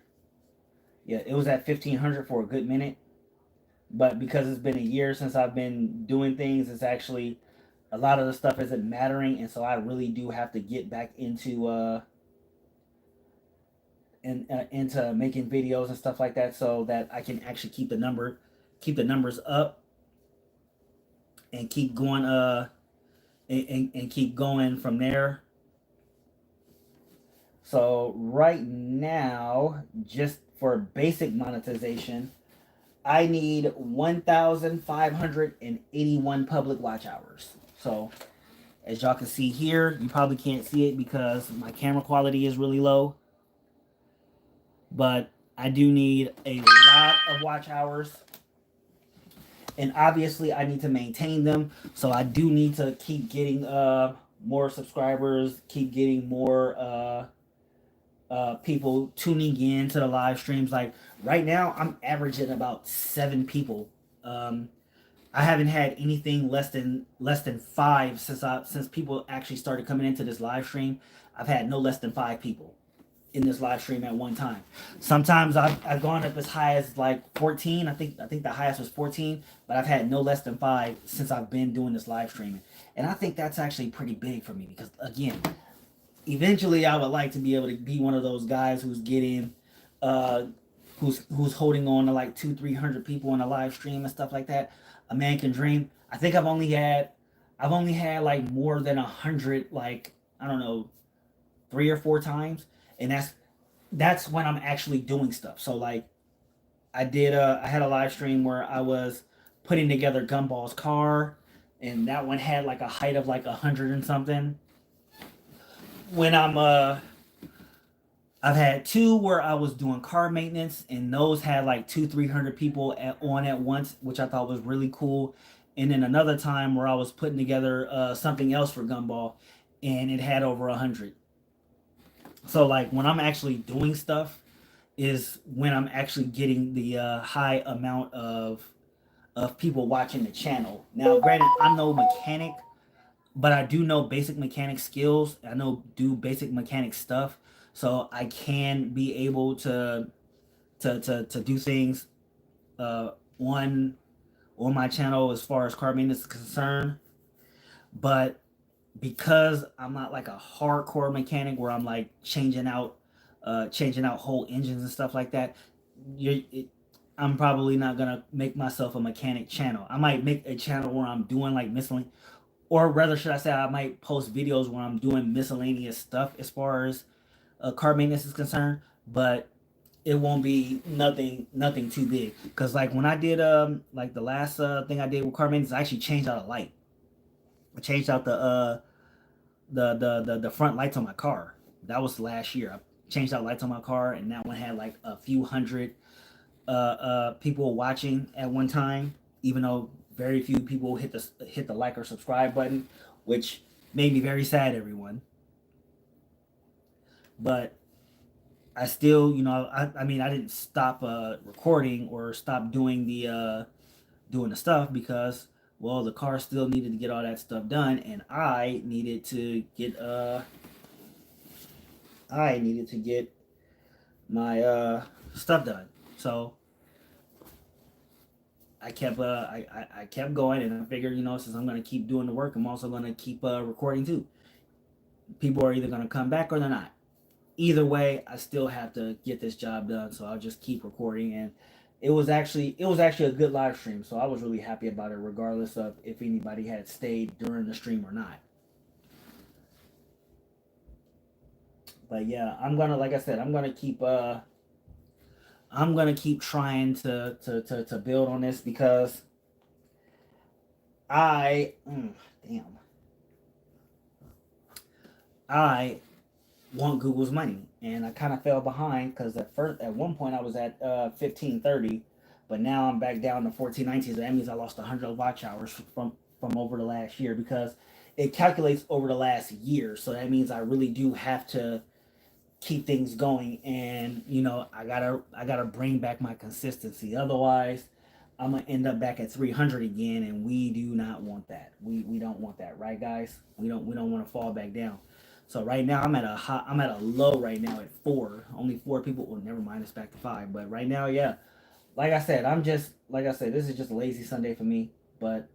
Yeah, it was at 1,500 for a good minute. But because it's been a year since I've been doing things, it's actually a lot of the stuff isn't mattering, and so I really do have to get back into making videos and stuff like that, so that I can actually keep the numbers up, and keep going and keep going from there. So right now, just for basic monetization, I need 1,581 public watch hours. So as y'all can see here, you probably can't see it because my camera quality is really low, but I do need a lot of watch hours, and obviously I need to maintain them. So I do need to keep getting more subscribers, keep getting more people tuning in to the live streams. Like right now, I'm averaging about 7 people. Um, I haven't had anything less than 5 since people actually started coming into this live stream. I've had no less than 5 people in this live stream at one time. Sometimes I've gone up as high as like 14. I think the highest was 14, but I've had no less than 5 since I've been doing this live streaming. And I think that's actually pretty big for me because again, eventually I would like to be able to be one of those guys who's getting uh who's holding on to like 200-300 people in a live stream and stuff like that. A man can dream. I think I've only had like more than 100, like I don't know, 3 or 4 times, and that's when I'm actually doing stuff. So like I had a live stream where I was putting together Gumball's car, and that one had like a height of like 100 and something. When I've had two where I was doing car maintenance, and those had like 200-300 people on at once, which I thought was really cool. And then another time where I was putting together something else for Gumball, and it had over 100. So like when I'm actually doing stuff is when I'm actually getting the high amount of people watching the channel. Now, granted, I'm no mechanic, but I do know basic mechanic skills. I know do basic mechanic stuff, so I can be able to do things uh, on on my channel as far as car maintenance is concerned. But because I'm not like a hardcore mechanic where I'm like changing out whole engines and stuff like that, you I'm probably not gonna make myself a mechanic channel. I might make a channel where I'm doing like miscellaneous, or rather, should I say, I might post videos where I'm doing miscellaneous stuff as far as car maintenance is concerned, but it won't be nothing too big. Cause like when I did like the last thing I did with car maintenance, I actually changed out a light. I changed out the front lights on my car. That was last year. I changed out lights on my car, and that one had like a few hundred people watching at one time, even though very few people hit the like or subscribe button, which made me very sad, everyone. But I still, I mean, I didn't stop recording or stop doing the stuff because, well, the car still needed to get all that stuff done, and I needed to get my stuff done. So I kept going, and I figured, since I'm gonna keep doing the work, I'm also gonna keep recording too. People are either gonna come back or they're not. Either way, I still have to get this job done, so I'll just keep recording, it was actually a good live stream, so I was really happy about it, regardless of if anybody had stayed during the stream or not. But yeah, I'm gonna, like I said, I'm gonna keep trying to build on this because I damn I want Google's money, and I kind of fell behind because at one point I was at 1530, but now I'm back down to 1419. So that means I lost 100 watch hours from over the last year because it calculates over the last year. So that means I really do have to keep things going, and I gotta bring back my consistency. Otherwise, I'm gonna end up back at 300 again, and we do not want that. We don't want that, right, guys? We don't want to fall back down. So right now I'm at a low right now at 4. Only 4 people. Well, never mind, it's back to 5. But right now, yeah, like I said, this is just a lazy Sunday for me. But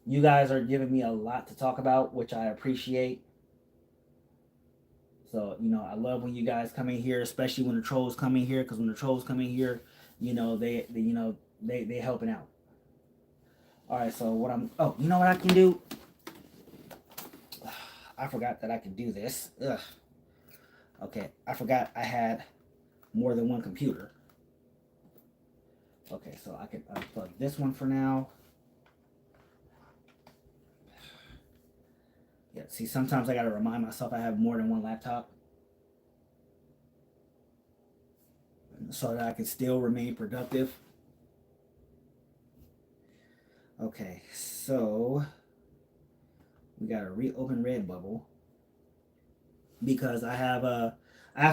you guys are giving me a lot to talk about, which I appreciate. So, I love when you guys come in here, especially when the trolls come in here, because when the trolls come in here, they helping out. All right, so you know what I can do? I forgot that I could do this. Ugh. Okay, I forgot I had more than one computer. Okay, so I can unplug this one for now. Yeah, see, sometimes I gotta remind myself I have more than one laptop so that I can still remain productive. Okay, so we gotta reopen Redbubble because I have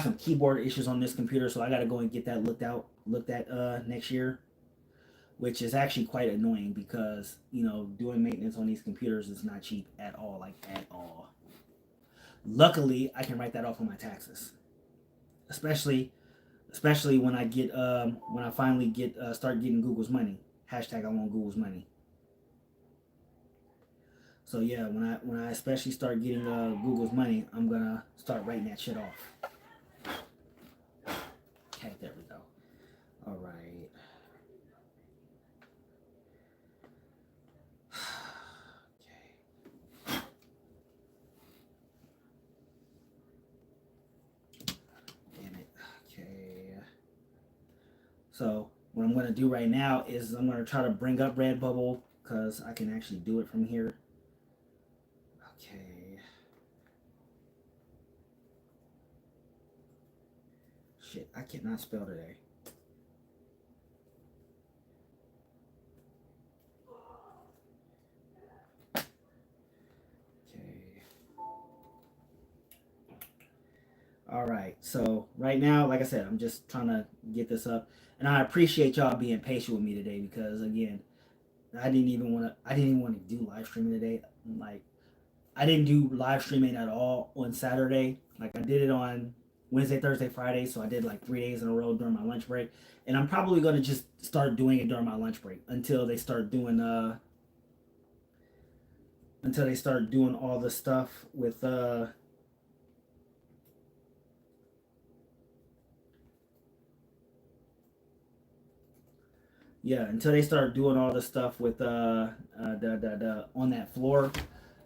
some keyboard issues on this computer, so I gotta go and get that looked at next year, which is actually quite annoying because doing maintenance on these computers is not cheap at all, like at all. Luckily, I can write that off on my taxes, especially when I finally start getting Google's money. Hashtag I want Google's money. So yeah, when I especially start getting Google's money, I'm gonna start writing that shit off. Okay, there we go. All right. Okay. So what I'm gonna do right now is I'm gonna try to bring up Redbubble because I can actually do it from here. Okay. Shit, I cannot spell today. Okay. All right. So right now, like I said, I'm just trying to get this up, and I appreciate y'all being patient with me today because again, I didn't even want to do live streaming today. Like I didn't do live streaming at all on Saturday. Like I did it on Wednesday, Thursday, Friday. So I did like 3 days in a row during my lunch break. And I'm probably gonna just start doing it during my lunch break until they start doing all the stuff with yeah, until they start doing all the stuff with the on that floor.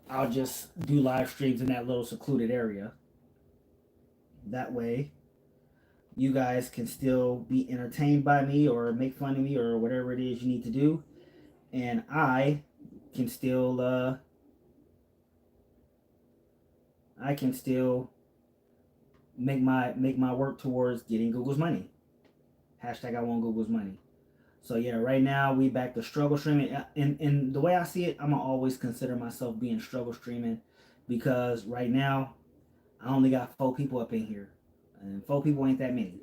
I'll just do live streams in that little secluded area. That way you guys can still be entertained by me or make fun of me or whatever it is you need to do, and I can still make my work towards getting Google's money. Hashtag I want Google's money. So yeah, right now we back to struggle streaming, and the way I see it, I'm gonna always consider myself being struggle streaming because right now I only got 4 people up in here, and 4 people ain't that many.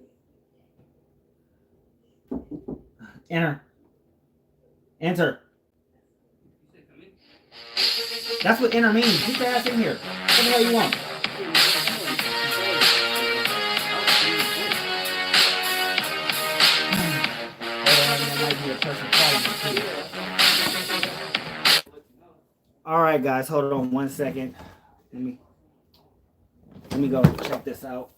Enter. Enter. That's what enter means. Get your ass in here. What the hell you want? All right, guys, hold on 1 second. Let me go check this out.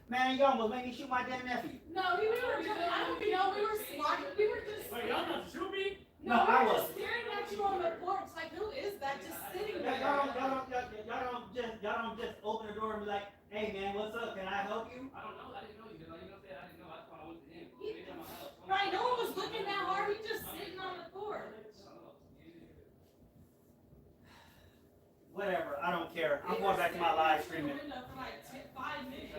Man, you almost made me shoot my damn nephew. No, we were just, I don't even know, we were sliding, we were just. Wait, y'all not to shoot me? No, I was staring at you on the porch, like, who is that just sitting there? Y'all don't just open the door and be like, hey man, what's up? Can I help you? I don't know. I didn't know you. Like, you know what I'm saying? I didn't know. That's why I went to him. Maybe I'm out. Right, no one was looking that hard, we just sitting on the porch. Whatever, I don't care. I'm going back to my live streaming. For like 5 minutes.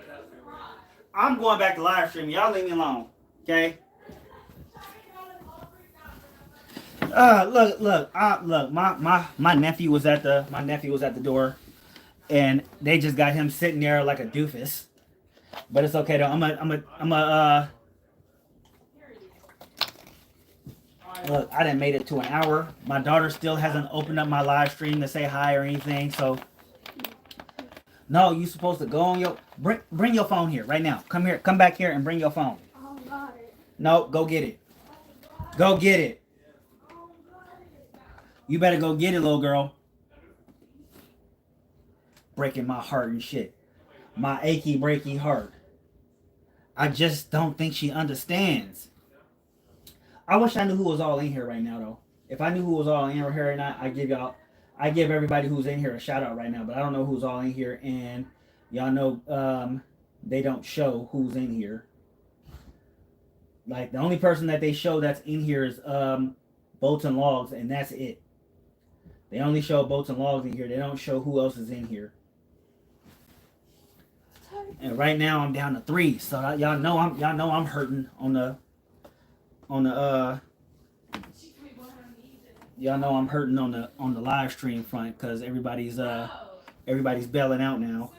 I'm going back to live streaming. Y'all leave me alone, okay? Look. My nephew was at the door, and they just got him sitting there like a doofus. But it's okay though. Look, I done made it to an hour. My daughter still hasn't opened up my live stream to say hi or anything. So, no, you supposed to go on your bring your phone here right now. Come here, come back here and bring your phone. Oh, got it. No, go get it. Go get it. You better go get it, little girl. Breaking my heart and shit. My achy, breaky heart. I just don't think she understands. I wish I knew who was all in here right now, though. If I knew who was all in here right now, I give everybody who's in here a shout out right now. But I don't know who's all in here, and y'all know they don't show who's in here. Like the only person that they show that's in here is Bolton Logs, and that's it. They only show Bolton Logs in here. They don't show who else is in here. And right now I'm down to 3, so y'all know I'm hurting on the y'all know I'm hurting on the live stream front because everybody's bailing out now.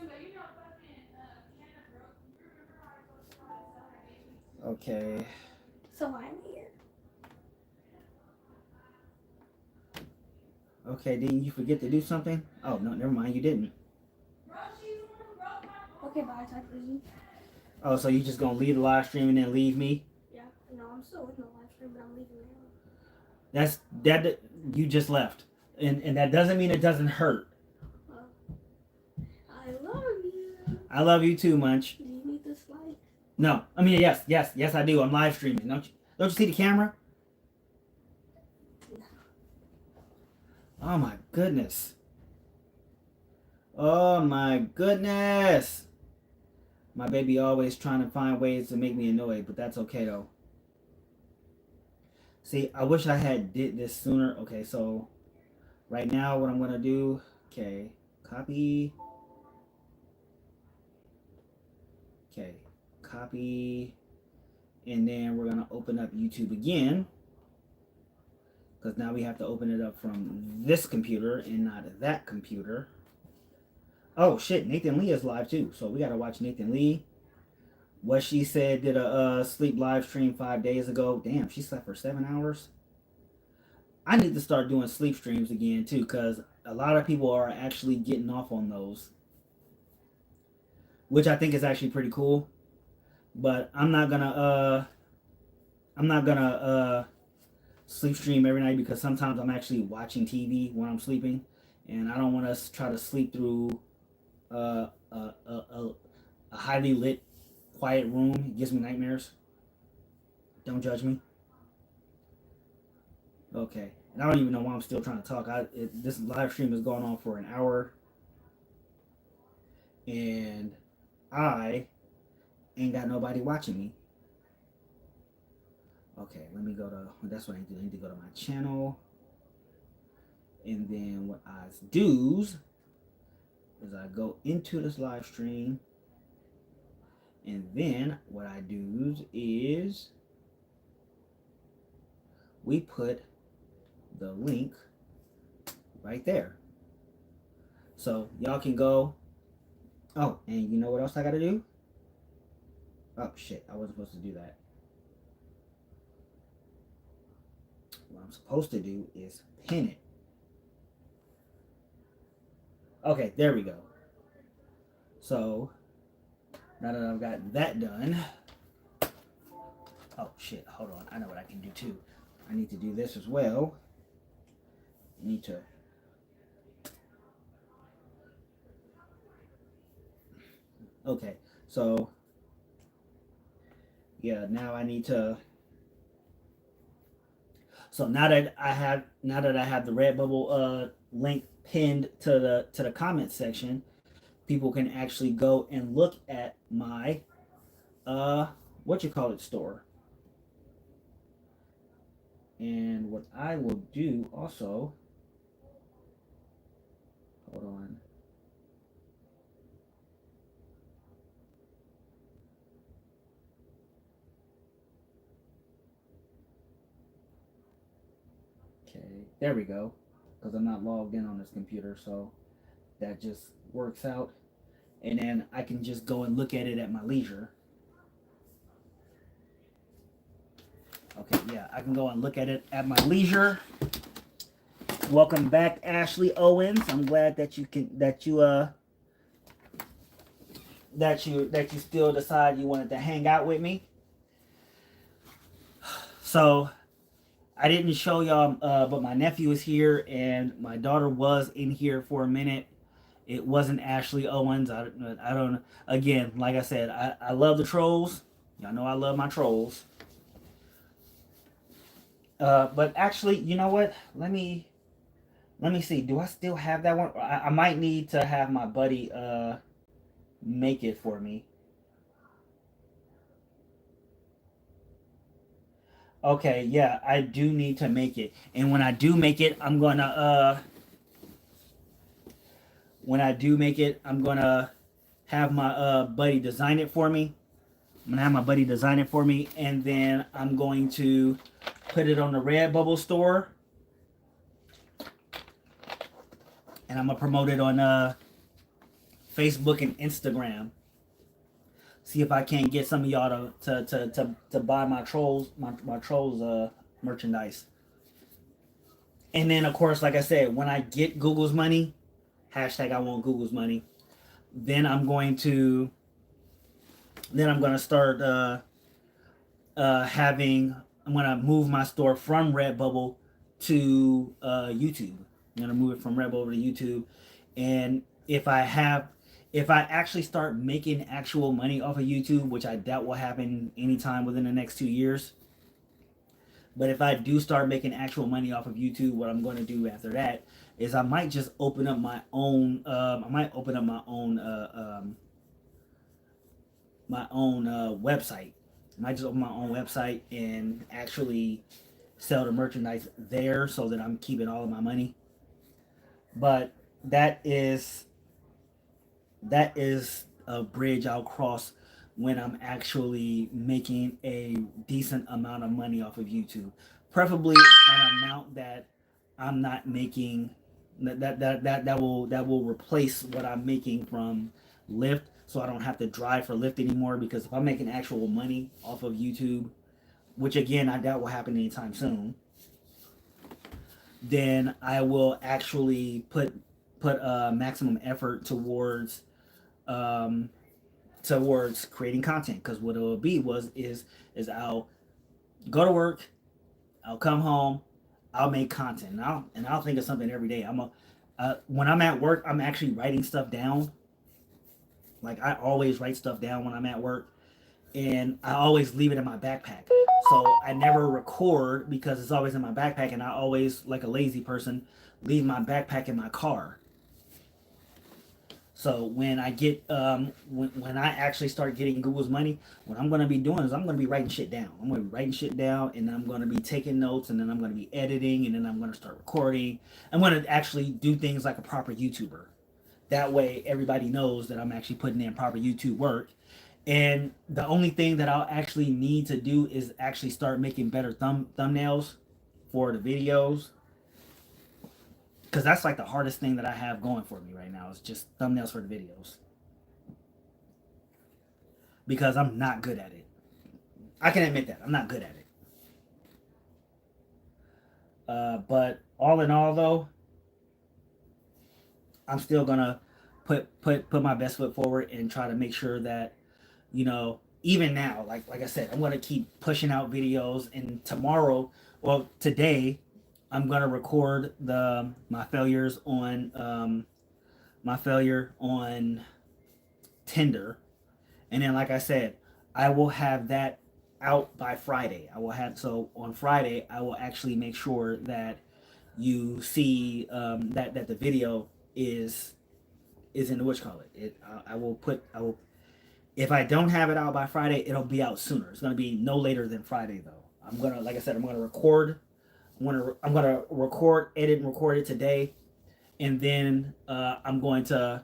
Okay. So I'm here. Okay, didn't you forget to do something? Oh no, never mind, you didn't. Okay, bye, type leave. Oh, so you just gonna leave the live stream and then leave me? Yeah, no, I'm still with my live stream, but I'm leaving now. That you just left, and that doesn't mean it doesn't hurt. Well, I love you. I love you too, Munch. Do you need this light? No, I mean yes, I do. I'm live streaming. Don't you see the camera? No. Oh my goodness. Oh my goodness. My baby always trying to find ways to make me annoyed, but that's okay though. See, I wish I had did this sooner. Okay, so right now what I'm gonna do, okay, copy. Okay, copy. And then we're gonna open up YouTube again. Because now we have to open it up from this computer and not that computer. Oh shit, Nathan Lee is live too. So we gotta watch Nathan Lee. What She Said did a sleep live stream 5 days ago. Damn, she slept for 7 hours. I need to start doing sleep streams again too, because a lot of people are actually getting off on those. Which I think is actually pretty cool. But I'm not gonna sleep stream every night because sometimes I'm actually watching TV when I'm sleeping, and I don't want to try to sleep through a highly lit, quiet room. It gives me nightmares. Don't judge me. Okay, and I don't even know why I'm still trying to talk. This live stream is going on for an hour, and I ain't got nobody watching me. Okay, let me go to, that's what I need to do. I need to go to my channel. And then what I do is I go into this live stream. And then what I do is we put the link right there. So y'all can go. Oh, and you know what else I got to do? Oh, shit. I wasn't supposed to do that. What I'm supposed to do is pin it. Okay, there we go. So, now that I've got that done. Oh, shit. Hold on. I know what I can do, too. I need to do this as well. I need to... Okay, so Yeah, now I need to. So now that I have the Redbubble link pinned to the comment section, people can actually go and look at my what you call it store. And what I will do also, hold on. Okay, there we go. Because I'm not logged in on this computer, so that just works out. And then I can just go and look at it at my leisure. Okay, yeah, I can go and look at it at my leisure. Welcome back, Ashley Owens. I'm glad that you still decide you wanted to hang out with me. So I didn't show y'all, but my nephew is here and my daughter was in here for a minute. It wasn't Ashley Owens. I don't. Again, like I said, I love the trolls. Y'all know I love my trolls. But actually, you know what? Let me see. Do I still have that one? I might need to have my buddy make it for me. Okay, yeah, I do need to make it. And when I do make it, I'm gonna have my buddy design it for me. I'm gonna have my buddy design it for me, and then I'm going to put it on the Redbubble store, and I'm gonna promote it on Facebook and Instagram. See if I can't get some of y'all to buy my trolls merchandise. And then of course, like I said, when I get Google's money, hashtag I want Google's money, then I'm going to start I'm gonna move my store from Redbubble to YouTube. I'm gonna move it from Redbubble to YouTube, and if I actually start making actual money off of YouTube, which I doubt will happen anytime within the next 2 years, but if I do start making actual money off of YouTube, what I'm going to do after that is I might just open up my own. Website. I might just open my own website and actually sell the merchandise there, so that I'm keeping all of my money. But that is a bridge I'll cross when I'm actually making a decent amount of money off of YouTube. Preferably an amount that I'm not making that will replace what I'm making from Lyft, so I don't have to drive for Lyft anymore. Because if I'm making actual money off of YouTube, which again I doubt will happen anytime soon, then I will actually put maximum effort towards creating content. Because what it will be is I'll go to work, I'll come home, I'll make content, and I'll think of something every day. When I'm at work, I'm actually writing stuff down. Like, I always write stuff down when I'm at work, and I always leave it in my backpack. So I never record because it's always in my backpack, and I always, like a lazy person, leave my backpack in my car. So when I get when I actually start getting Google's money, what I'm gonna be doing is I'm gonna be writing shit down. I'm gonna be writing shit down, and then I'm gonna be taking notes, and then I'm gonna be editing, and then I'm gonna start recording. I'm gonna actually do things like a proper YouTuber. That way, everybody knows that I'm actually putting in proper YouTube work. And the only thing that I'll actually need to do is actually start making better thumbnails for the videos. Because that's like the hardest thing that I have going for me right now, is just thumbnails for the videos. Because I'm not good at it. I can admit that. I'm not good at it. But all in all, though, I'm still going to put my best foot forward and try to make sure that, even now, like I said, I'm going to keep pushing out videos. And today, I'm gonna record my failure on Tinder, and then, like I said, I will have that out by Friday. I will have so on Friday I will actually make sure that you see that the video is in the which call it. I will if I don't have it out by Friday, it'll be out sooner. It's gonna be no later than Friday though. I'm gonna like I said, I'm gonna record. I'm gonna record, edit, and record it today, and then I'm going to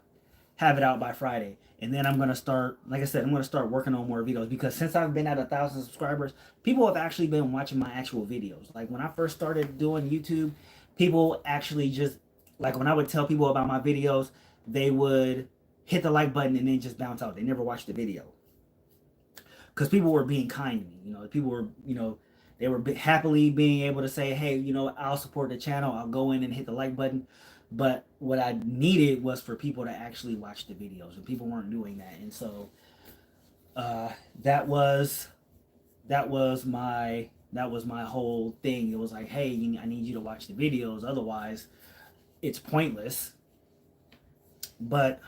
have it out by Friday. And then I'm gonna start, like I said, I'm gonna start working on more videos because since I've been at 1,000 subscribers, people have actually been watching my actual videos. Like when I first started doing YouTube, people actually just like when I would tell people about my videos, they would hit the like button and then just bounce out. They never watched the video because people were being kind to me. People were, they were happily being able to say, hey, I'll support the channel. I'll go in and hit the like button. But what I needed was for people to actually watch the videos, and people weren't doing that. And so that was my whole thing. It was like, hey, I need you to watch the videos, otherwise it's pointless. But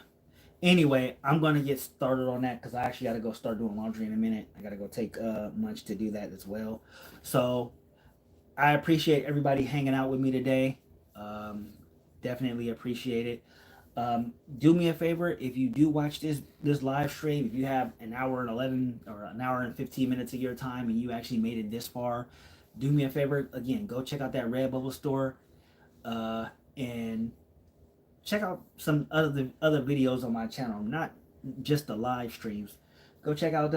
anyway, I'm gonna get started on that because I actually got to go start doing laundry in a minute. I got to go take lunch to do that as well. So I appreciate everybody hanging out with me today. Definitely appreciate it. Do me a favor, if you do watch this live stream, if you have an hour and 11 or an hour and 15 minutes of your time and you actually made it this far, do me a favor again, go check out that Redbubble store and check out some other videos on my channel, not just the live streams. Go check out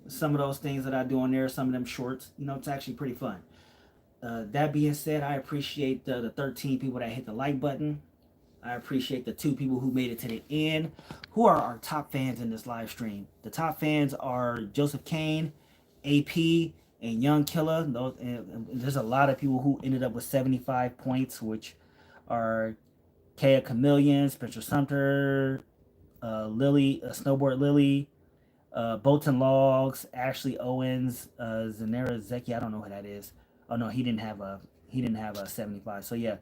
some of those things that I do on there, some of them shorts. It's actually pretty fun. That being said, I appreciate the 13 people that hit the like button. I appreciate the 2 people who made it to the end, who are our top fans in this live stream. The top fans are Joseph Kane, AP, and Young Killer. There's a lot of people who ended up with 75 points, which are Kaya Chameleon, Spencer Sumter, Lily, Snowboard Lily, Bolton Logs, Ashley Owens, Zanera Zeki. I don't know who that is. Oh no, he didn't have a 75. So yeah,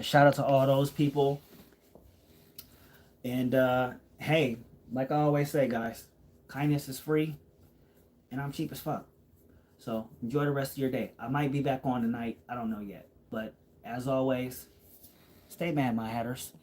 shout out to all those people. And hey, like I always say, guys, kindness is free, and I'm cheap as fuck. So enjoy the rest of your day. I might be back on tonight. I don't know yet, but as always, stay mad, my hatters.